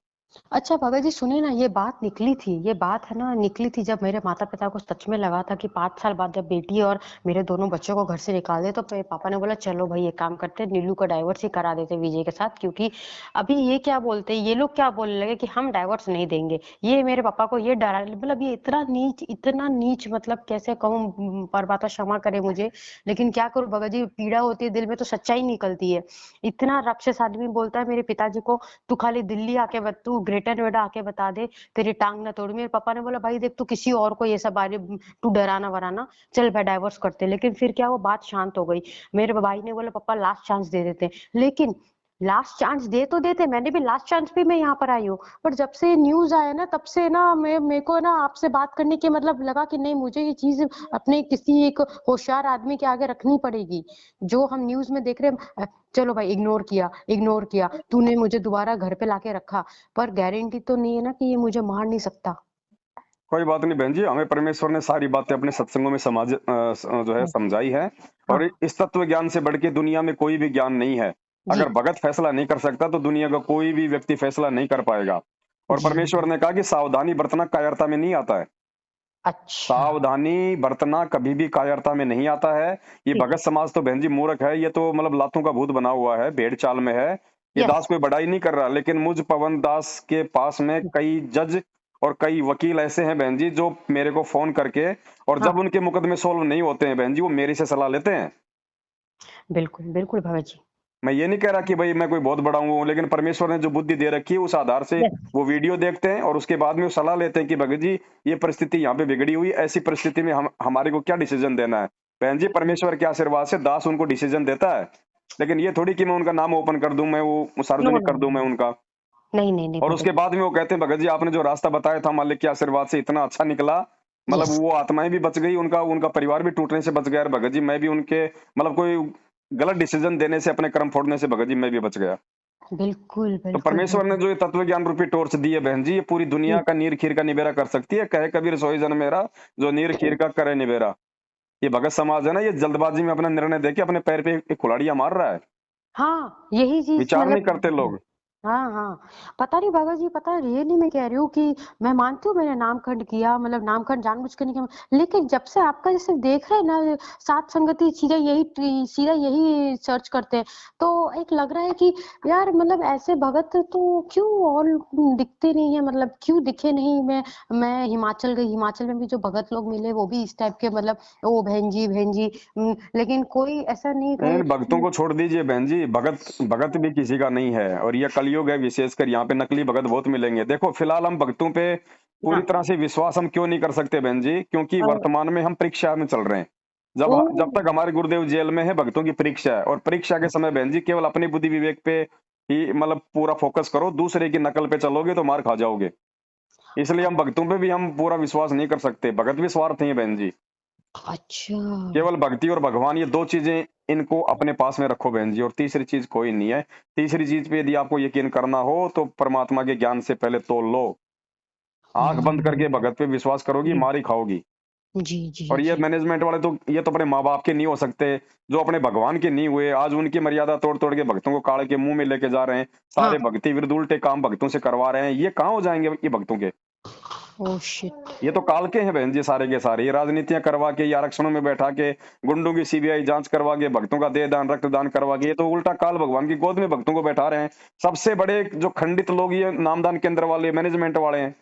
अच्छा भगत जी सुनिए ना ये बात है ना निकली थी जब मेरे माता पिता को सच में लगा था कि 5 साल बाद जब बेटी और मेरे दोनों बच्चों को घर से निकाल दे तो मेरे पापा ने बोला चलो भाई एक काम करते हैं नीलू का डाइवोर्स ही करा देते विजय के साथ क्योंकि अभी ये क्या बोलते हैं ये लोग क्या बोलने लगे कि हम डाइवोर्स नहीं देंगे ये मेरे पापा को ये डरा मतलब ये इतना नीच मतलब कैसे कहूँ परमात्मा क्षमा करे मुझे लेकिन क्या करूँ भगत जी पीड़ा होती है दिल में तो सच्चाई निकलती है इतना राक्षस आदमी बोलता है मेरे पिताजी को तू खाली दिल्ली आके तू ग्रेटर नोएडा आके बता दे तेरी टांग ना तोड़ मेरे पापा ने बोला भाई देख तू किसी और को ये सब बारे तू डराना वराना चल भाई डाइवोर्स करते लेकिन फिर क्या वो बात शांत हो गई मेरे भाई ने बोला पापा लास्ट चांस दे देते लेकिन लास्ट चांस दे तो देते, मैंने भी लास्ट चांस पे मैं यहाँ पर आई हूँ, पर जब से न्यूज आया ना तब से ना मैं मेरे को ना आपसे बात करने के मतलब लगा कि नहीं, मुझे ये चीज अपने किसी एक होशियार आदमी के आगे रखनी पड़ेगी। जो हम न्यूज में देख रहे हैं, चलो भाई इग्नोर किया, तूने मुझे दोबारा घर पे लाके रखा, पर गारंटी तो नहीं है ना कि ये मुझे मार नहीं सकता। कोई बात नहीं बहन जी, हमें परमेश्वर ने सारी बातें अपने सत्संगों में जो है समझाई है। हाँ और इस तत्व ज्ञान से बढ़ के दुनिया में कोई भी ज्ञान नहीं है। जी अगर भगत फैसला नहीं कर सकता तो दुनिया का कोई भी व्यक्ति फैसला नहीं कर पाएगा। और जी परमेश्वर ने कहा कि सावधानी बरतना कायरता में नहीं आता है। अच्छा सावधानी बरतना कभी भी कायरता में नहीं आता है। ये ठीक भगत है। समाज तो बहन जी मूर्ख है, ये तो मतलब लातों का भूत बना हुआ है, भेड़ चाल में है। ये यस दास कोई बड़ाई नहीं कर रहा, लेकिन मुझ पवन दास के पास में कई जज और कई वकील ऐसे हैं बहन जी, जो मेरे को फोन करके, और हाँ जब उनके मुकदमे सोल्व नहीं होते हैं बहन जी, वो मेरी से सलाह लेते हैं। बिल्कुल बिल्कुल भगत जी। मैं ये नहीं कह रहा कि भाई मैं कोई बहुत बड़ा हूँ, लेकिन परमेश्वर ने जो बुद्धि दे रखी है उस आधार से यस वो वीडियो देखते हैं और उसके बाद में वो सलाह लेते हैं कि भगत जी ये परिस्थिति यहाँ पे बिगड़ी हुई, ऐसी परिस्थिति में हम हमारे को क्या डिसीजन देना है। बहन जी परमेश्वर के आशीर्वाद से दास उनको डिसीजन देता है, लेकिन ये थोड़ी कि मैं उनका नाम ओपन कर दूं, मैं वो नो सार्वजनिक नो कर दूं मैं उनका। नहीं नहीं नहीं और भगत उसके बाद में वो कहते हैं भगत जी आपने जो रास्ता बताया था मालिक के आशीर्वाद से इतना अच्छा निकला, जी मतलब यस वो आत्माएं भी बच गई, उनका उनका परिवार भी टूटने से बच गया। और भगत जी मैं भी उनके मतलब कोई गलत डिसीजन देने से, अपने कर्म फोड़ने से भगत जी मैं भी बच गया। बिल्कुल तो बिल्कुल परमेश्वर ने बिल्कुल। जो ये तत्व ज्ञान रूपी टॉर्च दी है बहन जी, ये पूरी दुनिया का नीर खीर का निबेरा कर सकती है। कहे कबीर सोई जन मेरा, जो नीर खीर का करे निबेरा। ये भगत समाज है ना, ये जल्दबाजी में अपना निर्णय देके अपने पैर पे एक कुल्हाड़ियां मार रहा है। हाँ यही चीज विचार नहीं करते मतलब। लोग। हाँ हाँ पता नहीं भगत जी, पता है रियली मैं कह रही हूँ कि मैं मानती हूँ मैंने नामखंड किया, मतलब नामखंड जानबूझ के नहीं किया, लेकिन जब से आपका जैसे देख रहे हैं ना, सात संगति सीधा यही सर्च करते हैं, तो एक लग रहा है कि यार मतलब ऐसे भगत तो क्यों और दिखते नहीं है, मतलब क्यों दिखे नहीं। मैं हिमाचल गई, हिमाचल में भी जो भगत लोग मिले वो भी इस टाइप के, मतलब ओ बहन जी लेकिन कोई ऐसा नहीं इन कोई। भक्तों को छोड़ दीजिए बहन जी, भगत भगत भी किसी का नहीं है। और ये कलयुग है, विशेषकर यहाँ पे नकली भगत बहुत मिलेंगे। देखो फिलहाल हम भक्तों पे पूरी हाँ तरह से विश्वास हम क्यों नहीं कर सकते बहन जी, क्योंकि और वर्तमान में हम परीक्षा में चल रहे हैं। ओ जब जब तक हमारे गुरुदेव जेल में है, भक्तों की परीक्षा है। और परीक्षा के समय बहन जी केवल अपनी बुद्धि विवेक पे ही मतलब पूरा फोकस करो, दूसरे की नकल पे चलोगे तो मार खा जाओगे। इसलिए हम भक्तों पे भी हम पूरा विश्वास नहीं कर सकते, भगत भी स्वार्थी है बहन जी। अच्छा केवल भक्ति और भगवान, ये दो चीजें इनको अपने पास में रखो बहन जी, और तीसरी चीज कोई नहीं है। तीसरी चीज पे यदि आपको यकीन करना हो तो परमात्मा के ज्ञान से पहले तोल लो। आंख बंद करके हम्म, भगत पे विश्वास करोगी, जी मार ही खाओगी। जी जी और ये जी मैनेजमेंट वाले तो ये तो अपने माँ बाप के नहीं हो सकते, जो अपने भगवान के नहीं हुए, आज उनकी मर्यादा तोड़ तोड़ के भक्तों को काढ़ के मुंह में लेके जा रहे हैं। हाँ सारे भक्ति विरुद्ध उल्टे काम भक्तों से करवा रहे हैं, ये कहाँ हो जाएंगे ये भक्तों के। ओ शिट ये तो काल के हैं बहन जी सारे के सारे, ये राजनीतियां करवा के, ये आरक्षणों में बैठा के, गुंडों की सीबीआई जांच करवा के, भक्तों का देह दान रक्तदान करवा के, ये तो उल्टा काल भगवान की गोद में भक्तों को बैठा रहे हैं। सबसे बड़े जो खंडित लोग ये नामदान केंद्र वाले मैनेजमेंट वाले हैं।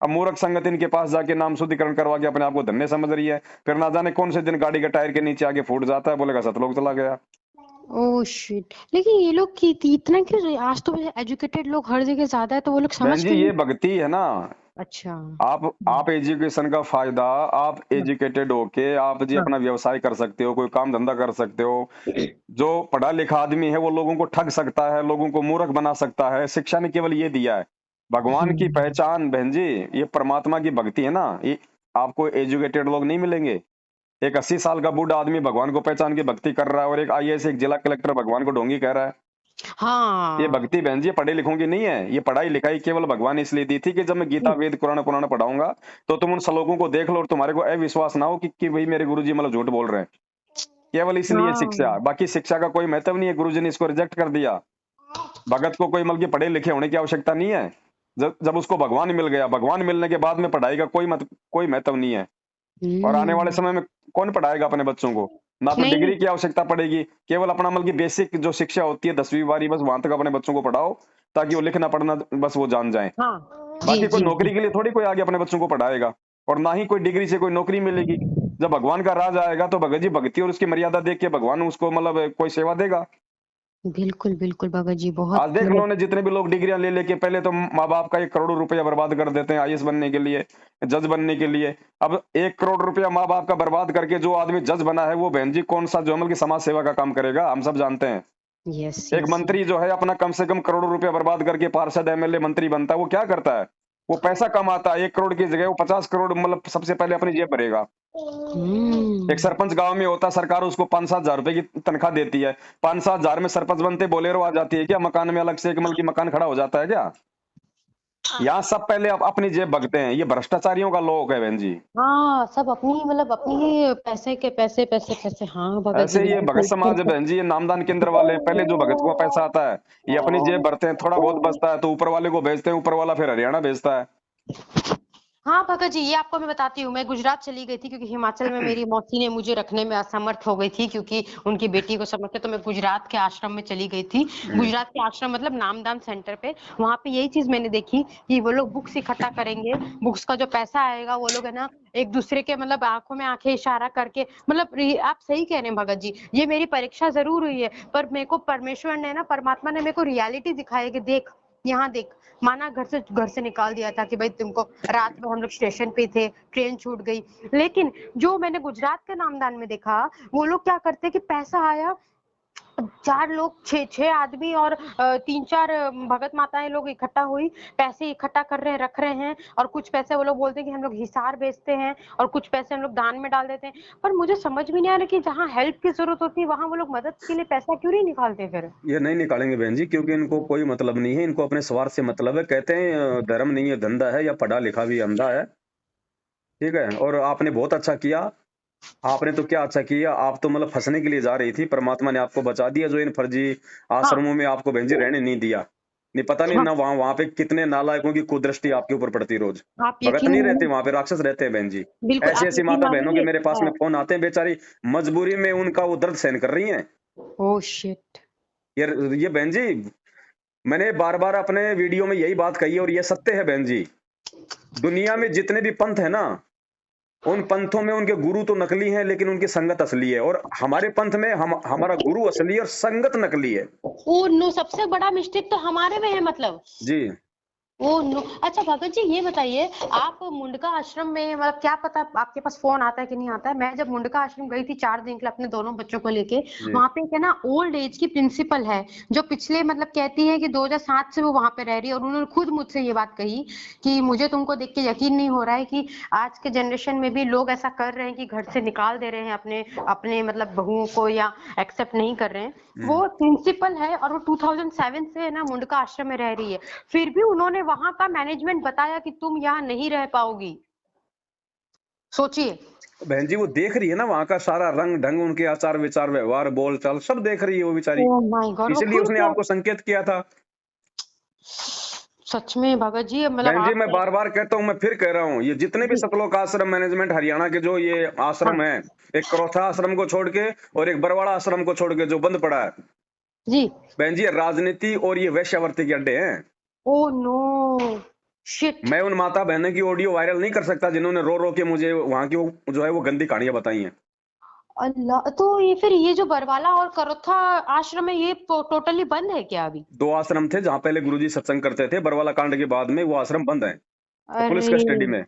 अब मूर्ख संगत इनके पास जाके नाम शुद्धिकरण करवा के अपने आप को धन्य समझ रही है, फिर ना जाने कौन से दिन गाड़ी के टायर के नीचे आके फूट जाता है, बोलेगा सतलोक चला गया। ओ शिट, लेकिन ये लोग की इतना क्यों, आज तो एजुकेटेड लोग हर जगह ज्यादा है तो वो लोग समझ बहन जी क्यों ये नहीं। भक्ति है ना। अच्छा आप एजुकेशन का फायदा, आप एजुकेटेड होके आप जी हाँ अपना व्यवसाय कर सकते हो, कोई काम धंधा कर सकते हो। जो पढ़ा लिखा आदमी है वो लोगों को ठग सकता है, लोगों को मूर्ख बना सकता है। शिक्षा ने केवल ये दिया है। भगवान की हम्म, पहचान बहन जी, ये परमात्मा की भक्ति है ना, ये आपको एजुकेटेड लोग नहीं मिलेंगे। एक 80 साल का बूढ़ा आदमी भगवान को पहचान के भक्ति कर रहा है, और एक आईएएस एक जिला कलेक्टर भगवान को ढोंगी कह रहा है। ये हाँ भक्ति बहन जी पढ़े लिखों की नहीं है। ये पढ़ाई लिखाई केवल भगवान ने इसलिए दी थी कि जब मैं गीता वेद कुरान पुराण पढ़ाऊंगा तो तुम उन श्लोकों को देख लो और तुम्हारे को अविश्वास ना हो कि भाई मेरे गुरुजी मतलब झूठ बोल रहे हैं। केवल इसलिए शिक्षा, हाँ बाकी शिक्षा का कोई महत्व नहीं है। गुरुजी ने इसको रिजेक्ट कर दिया। भगत को कोई मतलब कि पढ़े लिखे होने की आवश्यकता नहीं है। जब जब उसको भगवान मिल गया, भगवान मिलने के बाद में पढ़ाई का कोई महत्व नहीं है। और आने वाले हम्म, समय में कौन पढ़ाएगा अपने बच्चों को। ना तो नहीं नहीं डिग्री की आवश्यकता पड़ेगी, केवल अपना मतलब की बेसिक जो शिक्षा होती है 10वीं 12वीं, बस वहां तक अपने बच्चों को पढ़ाओ, ताकि वो लिखना पढ़ना बस वो जान जाए। हाँ जी बाकी कोई जी जी नौकरी के लिए थोड़ी कोई आगे अपने बच्चों को पढ़ाएगा, और ना ही कोई डिग्री से कोई नौकरी मिलेगी। जब भगवान का राज आएगा तो भगत जी भक्ति और उसकी मर्यादा देख के भगवान उसको मतलब कोई सेवा देगा। बिल्कुल बिल्कुल भगत जी आज बहुत देख लो मतलब। ने जितने भी लोग डिग्रियां ले लेके पहले तो माँ बाप का 1 करोड़ रुपया बर्बाद कर देते हैं आईएएस बनने के लिए, जज बनने के लिए। अब 1 करोड़ रुपया माँ बाप का बर्बाद करके जो आदमी जज बना है, वो बहन जी कौन सा जो मतलब की समाज सेवा का काम करेगा, हम सब जानते हैं। यस एक यस मंत्री जो है अपना कम से कम करोड़ों रुपया बर्बाद करके पार्षद एमएलए मंत्री बनता है, वो क्या करता है? वो पैसा कमाता है, 1 करोड़ की जगह वो 50 करोड़ मतलब सबसे पहले अपनी जेब भरेगा। एक हम्म। सरपंच गाँव में होता, सरकार उसको 5-7 हज़ार रुपए की तनख्वाह देती है। 5-7 हज़ार में सरपंच बनते बोलेरो आ जाती है क्या? मकान में अलग से एक मतलब की मकान खड़ा हो जाता है क्या? यहाँ सब पहले अपनी जेब भगते हैं। ये भ्रष्टाचारियों का लोग है बहन जी। हाँ, सब अपनी मतलब अपनी ही पैसे के पैसे पैसे पैसे। हाँ भगत जी ऐसे ये बिल्कुल भगत सही कह समाज है रहे बहन जी, ये नामदान केंद्र वाले। पहले जो भगत को पैसा आता है, ये अपनी जेब भरते हैं, थोड़ा बहुत हो। बचता है तो ऊपर वाले को भेजते हैं, ऊपर वाला फिर हरियाणा भेजता है। हाँ भगत जी, ये आपको मैं बताती हूँ। मैं गुजरात चली गई थी क्योंकि हिमाचल में मेरी मौसी ने मुझे रखने में असमर्थ हो गई थी, क्योंकि उनकी बेटी को समझ के, तो मैं गुजरात के आश्रम में चली गई थी। गुजरात के आश्रम मतलब नामदान सेंटर पे। वहां पे यही चीज मैंने देखी कि वो लोग बुक्स इकट्ठा करेंगे, बुक्स का जो पैसा आएगा वो लोग है ना एक दूसरे के मतलब आंखों में आंखें इशारा करके, मतलब आप सही कह रहे हैं भगत जी। ये मेरी परीक्षा जरूर हुई है, पर मेरे को परमेश्वर ने ना, परमात्मा ने मेरे को रियलिटी दिखाई है कि देख, यहाँ देख। माना घर से निकाल दिया था कि भाई तुमको, रात में हम लोग स्टेशन पे थे, ट्रेन छूट गई। लेकिन जो मैंने गुजरात के नामदान में देखा, वो लोग क्या करते कि पैसा आया, 4 लोग, 6 आदमी और 3-4 भगत माताएं लोग इकट्ठा हुई, पैसे इकट्ठा कर रहे हैं, रख रहे हैं। और कुछ पैसे वो लोग बोलते हैं कि हम लोग हिसार बेचते हैं, और कुछ पैसे हम लोग दान में डाल देते हैं। पर मुझे समझ में नहीं आ रहा कि जहाँ हेल्प की जरूरत होती है वहां वो लोग मदद के लिए पैसा क्यों नहीं निकालते फिर। ये नहीं निकालेंगे बहन जी, क्योंकि इनको कोई मतलब नहीं है, इनको अपने स्वार्थ से मतलब है। कहते हैं धर्म नहीं है धंधा है, या पढ़ा लिखा भी अंधा है। ठीक है, और आपने बहुत अच्छा किया। आपने तो क्या अच्छा किया, आप तो मतलब फंसने के लिए जा रही थी, परमात्मा ने आपको बचा दिया। जो इन फर्जी हाँ आश्रमों में आपको बहन जी रहने नहीं दिया। नहीं पता नहीं हाँ, ना, वहां वहां पे कितने नालायकों की कुदृष्टि आपके ऊपर पड़ती रोज। आप भगत यकीन नहीं रहते मानिए, वहां पे, राक्षस रहते हैं बहन जी। बिल्कुल ऐसी आप ऐसी यकीन माता बहनों के मानेंगे। मेरे पास में फोन आते हैं, बेचारी मजबूरी में उनका वो दर्द सहन कर रही हैं। Oh shit. ये ये बहन जी, मैंने बार बार अपने वीडियो में यही बात कही है, और ये सत्य है बहन जी। दुनिया में जितने भी पंथ है ना, उन पंथों में उनके गुरु तो नकली हैं, लेकिन उनकी संगत असली है। और हमारे पंथ में हमारा गुरु असली है और संगत नकली है। ओह नो, सबसे बड़ा मिस्टेक तो हमारे में है मतलब। जी। Oh no. अच्छा भगत जी ये बताइए, आप मुंडका आश्रम में मतलब क्या पता आपके पास फोन आता है कि नहीं आता है। मैं जब मुंडका आश्रम गई थी 4 दिन के लिए अपने दोनों बच्चों को लेके, जी। वहां पे एक है ना ओल्ड एज की प्रिंसिपल है, जो पिछले मतलब कहती है कि 2007 से वो वहां पे रह रही है। और उन्होंने खुद मुझसे ये बात कही कि मुझे तुमको देख के यकीन नहीं हो रहा है कि आज के जनरेशन में भी लोग ऐसा कर रहे हैं कि घर से निकाल दे रहे हैं अपने अपने मतलब बहुओं को, या एक्सेप्ट नहीं कर रहे हैं। वो प्रिंसिपल है और वो 2007 से है ना मुंडका आश्रम में रह रही है। फिर भी उन्होंने वहां का मैनेजमेंट बताया कि तुम यहाँ नहीं रह पाओगी। सोचिए। बहन जी वो देख रही है ना वहां का सारा रंग ढंग, उनके आचार विचार व्यवहार बोल चाल सब देख रही है वो बेचारी। ओह माय गॉड, वो इसलिए खुद उसने क्या। आपको संकेत किया था। सच में भगत जी मतलब बहन जी आप मैं बार बार कहता हूँ, मैं फिर कह रहा हूँ, ये जितने भी जी सतलोक आश्रम मैनेजमेंट हरियाणा के जो ये हाँ आश्रम है, एक करोथा आश्रम को छोड़ के और एक बरवाड़ा आश्रम को छोड़ के जो बंद पड़ा है, जी। बहन जी ये राजनीति और ये वैश्यावृत्ति के अड्डे हैं। Oh no shit. मैं उन माता बहनों की ऑडियो वायरल नहीं कर सकता जिन्होंने रो रो के मुझे वहां की जो है वो गंदी कहानियां बताई हैं। अल्लाह, तो ये फिर ये जो बरवाला और करोथा आश्रम है ये टोटली बंद है क्या अभी। 2 आश्रम थे जहां पहले गुरुजी सत्संग करते थे, बरवाला कांड के बाद में वो आश्रम बंद है पुलिस अरे कस्टडी में।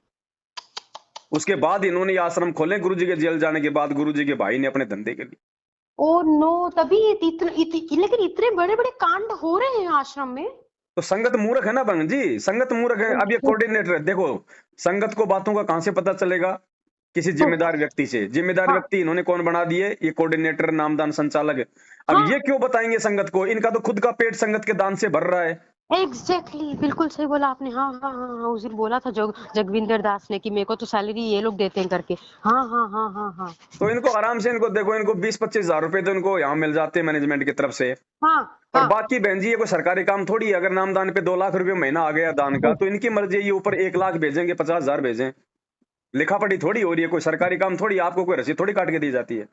उसके बाद इन्होंने ये आश्रम खोले गुरुजी के जेल जाने के बाद, गुरुजी के भाई ने अपने धंधे के लिए। ओह नो, तभी लेकिन इतने बड़े बड़े कांड हो रहे हैं आश्रम में। तो संगत मूर्ख है ना बहन जी, संगत मूर्ख है। अब ये कोऑर्डिनेटर देखो, संगत को बातों का कहां से पता चलेगा? किसी तो जिम्मेदार व्यक्ति से। जिम्मेदार हाँ व्यक्ति इन्होंने कौन बना दिए? ये कोऑर्डिनेटर नामदान संचालक। अब हाँ ये क्यों बताएंगे संगत को? इनका तो खुद का पेट संगत के दान से भर रहा है। एग्जैक्टली, बिल्कुल सही बोला आपने। हाँ हाँ हाँ हाँ, उस दिन बोला था जगविंदर दास ने कि मेरे को तो सैलरी ये लोग देते हैं करके। हाँ हाँ हाँ हाँ हाँ तो इनको आराम से, इनको देखो, इनको 20-25 हजार रुपए तो इनको यहाँ मिल जाते हैं मैनेजमेंट की तरफ से। हाँ और हाँ। बाकी बहन जी ये कोई सरकारी काम थोड़ी है। अगर नामदान पे 2 लाख रुपए महीना आ गया दान का, तो इनकी मर्जी है, ये ऊपर 1 लाख भेजेंगे, 50 हजार भेजें। लिखा पढ़ी थोड़ी हो रही है, कोई सरकारी काम थोड़ी, आपको कोई रसीद थोड़ी काट के दी जाती है।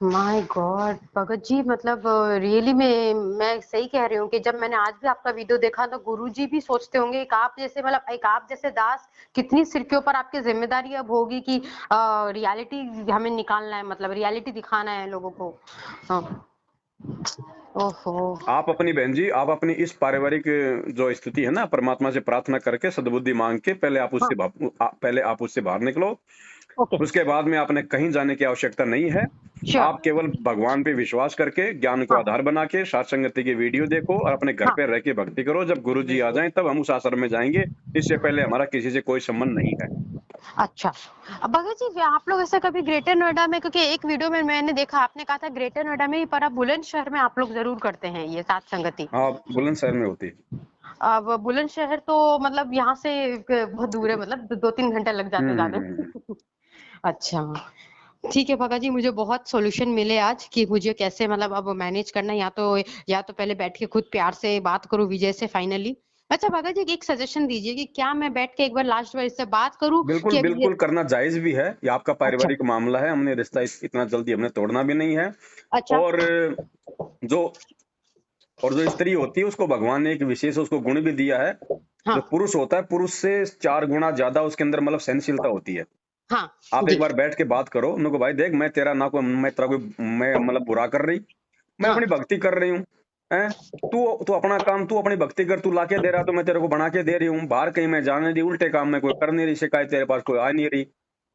माय गॉड भगत जी, मतलब रियली मैं सही कह रही हूँ कि जब मैंने आज भी आपका वीडियो देखा तो गुरुजी भी सोचते होंगे एक आप जैसे मतलब एक आप जैसे दास, कितनी सिर के ऊपर आपकी जिम्मेदारी अब होगी कि रियलिटी हमें निकालना है, मतलब रियलिटी दिखाना है लोगों को। हाँ, ओहो। आप अपनी बहन जी, आप अपनी इस पारिवारिक जो स्थिति है ना, परमात्मा से प्रार्थना करके सद्बुद्धि मांग के पहले आप हाँ उससे पहले आप उससे बाहर निकलो। ओके। उसके बाद में आपने कहीं जाने की आवश्यकता नहीं है। श्योर। आप केवल भगवान पे विश्वास करके, ज्ञान को हाँ आधार बना के सात संगति की वीडियो देखो और अपने घर हाँ। पे रह के भक्ति करो। जब गुरु जी आ जाएं तब हम उस आश्रम में जाएंगे। इससे पहले हमारा किसी से कोई संबंध नहीं है। अच्छा। भगत जी, आप लोग ऐसा कभी ग्रेटर नोएडा में, क्योंकि एक वीडियो में मैंने देखा आपने कहा था ग्रेटर नोएडा में ही, पर आप बुलंदशहर में आप लोग जरूर करते हैं ये सात संगति। हाँ, बुलंदशहर में होती है। अब बुलंदशहर तो मतलब यहाँ से बहुत दूर है, मतलब 2-3 घंटे लग जाते जाने हम्म। में। अच्छा। ठीक है भगत जी, मुझे बहुत सॉल्यूशन मिले आज कि मुझे कैसे मतलब अब मैनेज करना है। या तो पहले बैठ के खुद प्यार से बात करूं विजय से फाइनली। अच्छा भगत जी, एक सजेशन दीजिए कि क्या मैं बैठ के एक बार लास्ट बार इससे बात करूं बिल्कुल कि अभी ये। बिल्कुल करना जायज भी है। ये आपका अच्छा। पारिवारिक मामला है। हमने रिश्ता इतना जल्दी हमने तोड़ना भी नहीं है। अच्छा। और जो और जो स्त्री होती है उसको भगवान ने एक विशेष उसको गुण भी दिया है। हाँ जो पुरुष होता है, पुरुष से 4 गुना ज्यादा उसके अंदर मतलब सहनशीलता होती है। हाँ। आप एक जी। बार बैठ के बात करो, उनको भाई देख, मैं तेरा ना कोई मैं तेरा कोई मैं मतलब बुरा कर रही, मैं हाँ। अपनी भक्ति कर रही हूँ। हैं? तू तू अपना काम, तू अपनी भक्ति कर, तू लाके दे रहा तो मैं तेरे को बना के दे रही हूँ। बाहर कहीं मैं जाने दी, उल्टे काम में कोई कर नहीं रही, शिकायत तेरे पास कोई आ नहीं रही।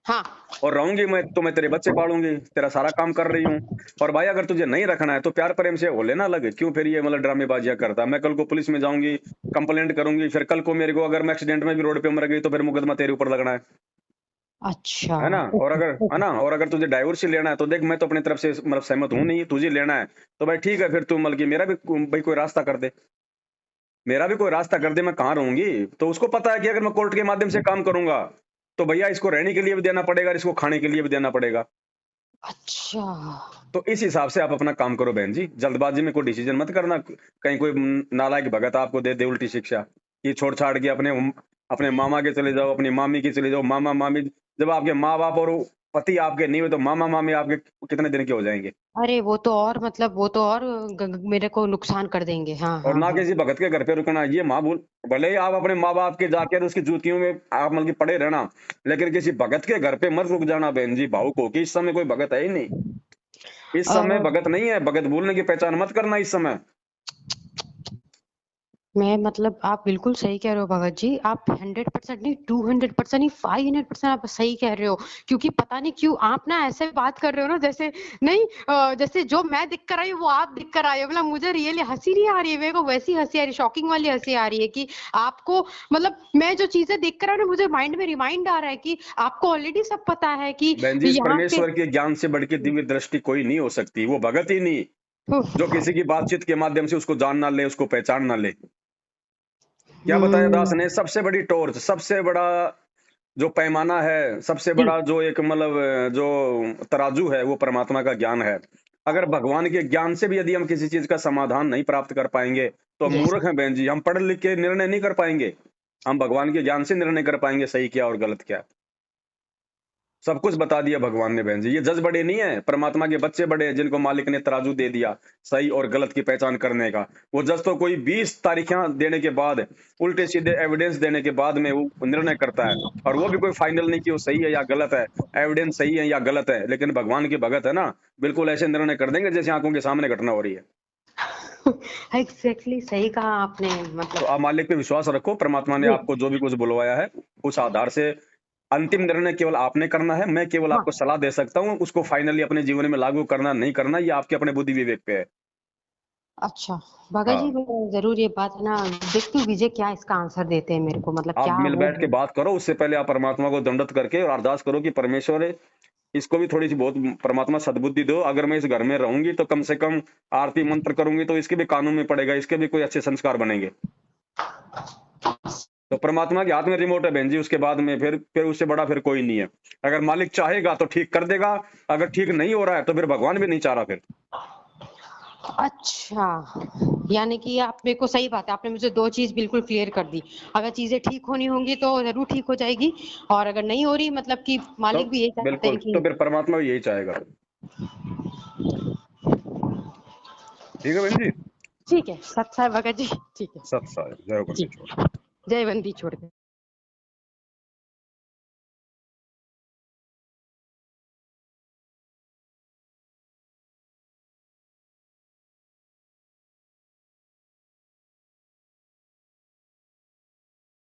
हाँ। और रहूंगी मैं तो मैं तेरे बच्चे पालूंगी, तेरा सारा काम कर रही हूँ। और भाई अगर तुझे नहीं रखना है तो प्यार प्रेम से हो लेना लगे, क्यों फिर ये मतलब ड्रामेबाजियां करता। मैं कल को पुलिस में जाऊंगी, कंप्लेंट करूंगी, फिर कल को मेरे को अगर मैं एक्सीडेंट में भी रोड पे मर गई तो फिर मुकदमा तेरे ऊपर लगना अच्छा। है ना। और ओके अगर है ओके। ना, और अगर तुझे डाइवोर्स ही लेना है तो देख, मैं तो अपनी तरफ से मतलब सहमत हूं नहीं, तुझे लेना है तो भाई ठीक है, फिर तू मतलब कि मेरा भी भाई कोई रास्ता कर दे, मेरा भी कोई रास्ता कर दे, मैं कहाँ रहूंगी। तो उसको पता है कि अगर मैं कोर्ट के माध्यम से काम करूंगा तो भैया इसको रहने के लिए भी देना पड़ेगा, इसको खाने के लिए भी देना पड़ेगा। अच्छा। तो इस हिसाब से आप अपना काम करो बहन जी, जल्दबाजी में कोई डिसीजन मत करना। कहीं कोई नालायक भगत आपको दे दे उल्टी शिक्षा कि छोड़ छाड़ के अपने मामा के चले जाओ, अपनी मामी के चले जाओ। मामा मामी, जब आपके माँ बाप और पति आपके नहीं हुए तो मामा मामी आपके कितने दिन के हो जाएंगे। अरे वो तो और मतलब वो तो और मेरे को नुकसान कर देंगे। हाँ और हाँ ना हाँ। किसी भगत के घर पे रुकना, ये माँ भूल, भले ही आप अपने माँ बाप के जाके उसकी जूतियों में आप मतलब कि पड़े रहना, लेकिन किसी भगत के घर पे मत रुक जाना बहन जी। भावुक हो कि इस समय कोई भगत है ही नहीं, इस अ, समय भगत नहीं है। भगत भूलने की पहचान मत करना इस समय। मैं मतलब आप बिल्कुल सही कह रहे हो भगत जी। आप 100% नहीं, 200% नहीं, 500% आप सही कह रहे हो। क्योंकि पता नहीं क्यों आप ना ऐसे बात कर रहे हो ना, जैसे नहीं जैसे जो मैं दिख कर आई हूँ वो आप दिख कर आए हो। मतलब मुझे रियली हंसी नहीं आ रही है, मेरे को वैसी हंसी आ रही है, शॉकिंग वाली हंसी आ रही है कि आपको मतलब मैं जो चीजें देख कर आ रही हूँ मुझे माइंड में रिमाइंड आ रहा है कि आपको ऑलरेडी सब पता है कि बहन जी, इस यहाँ पे। परमेश्वर के ज्ञान से बढ़ के दिव्य दृष्टि कोई नहीं हो सकती। वो भगत ही नहीं जो किसी की बातचीत के माध्यम से उसको जान ना ले, उसको पहचान ना ले। क्या बताया दास हम्म। ने, सबसे बड़ी टॉर्च, सबसे बड़ा जो पैमाना है, सबसे जी। बड़ा जो एक मतलब जो तराजू है, वो परमात्मा का ज्ञान है। अगर भगवान के ज्ञान से भी यदि हम किसी चीज का समाधान नहीं प्राप्त कर पाएंगे तो हम यस। मूर्ख हैं बहन जी। हम पढ़ लिख के निर्णय नहीं कर पाएंगे, हम भगवान के ज्ञान से निर्णय कर पाएंगे सही क्या और गलत क्या। सब कुछ बता दिया भगवान ने बहन जी। ये जज बड़े नहीं है, परमात्मा के बच्चे बड़े हैं, जिनको मालिक ने तराजू दे दिया सही और गलत की पहचान करने का। वो जज तो कोई 20 तारीखें देने के बाद, उल्टे सीधे एविडेंस देने के बाद में वो निर्णय करता है। और वो भी कोई फाइनल नहीं कि वो सही है या गलत है, एविडेंस सही है या गलत है। लेकिन भगवान के भगत है ना, बिल्कुल ऐसे निर्णय कर देंगे जैसे आंखों के सामने घटना हो रही है। एग्जैक्टली सही कहा आपने तो मतलब। आप मालिक पे विश्वास रखो, परमात्मा ने जी। आपको जो भी कुछ बुलवाया है उस आधार से अंतिम निर्णय केवल आपने करना है। मैं केवल हाँ। आपको सलाह दे सकता हूँ, उसको फाइनली अपने जीवन में लागू करना नहीं करना ये आपके अपने बुद्धि विवेक पे है। अच्छा भगत जी, हाँ, मैं जरूर ये बात है ना देखती हूँ विजय क्या इसका आंसर देते हैं मेरे को, मतलब आप क्या मिल वो। बैठ के बात करो, उससे पहले आप परमात्मा को दंडवत करके और अरदास करो कि परमेश्वर इसको भी थोड़ी सी बहुत परमात्मा सद्बुद्धि दो। अगर मैं इस घर में रहूंगी तो कम से कम आरती मंत्र करूंगी तो इसके भी कानून में पड़ेगा, इसके भी कोई अच्छे संस्कार बनेंगे। तो परमात्मा के हाथ में रिमोट है बहन जी। उसके बाद में फिर उससे बड़ा फिर कोई नहीं है। अगर मालिक चाहेगा तो ठीक कर देगा, अगर ठीक नहीं हो रहा है तो फिर भगवान भी नहीं चाह रहा फिर। अच्छा, यानी कि आप मेरे को सही बात है, आपने मुझे दो चीज बिल्कुल क्लियर कर दी। अगर चीजें ठीक होनी होंगी तो जरूर ठीक हो जाएगी, और अगर नहीं हो रही मतलब कि तो मालिक भी यही चाहते बिल्कुल, हैं तो कि। फिर परमात्मा भी यही चाहेगा। ठीक है बहन जी। ठीक है, सत्य है भगत जी। ठीक है। सत्य साई जय जी। बंदी छोड़। जय बंदी छोड़।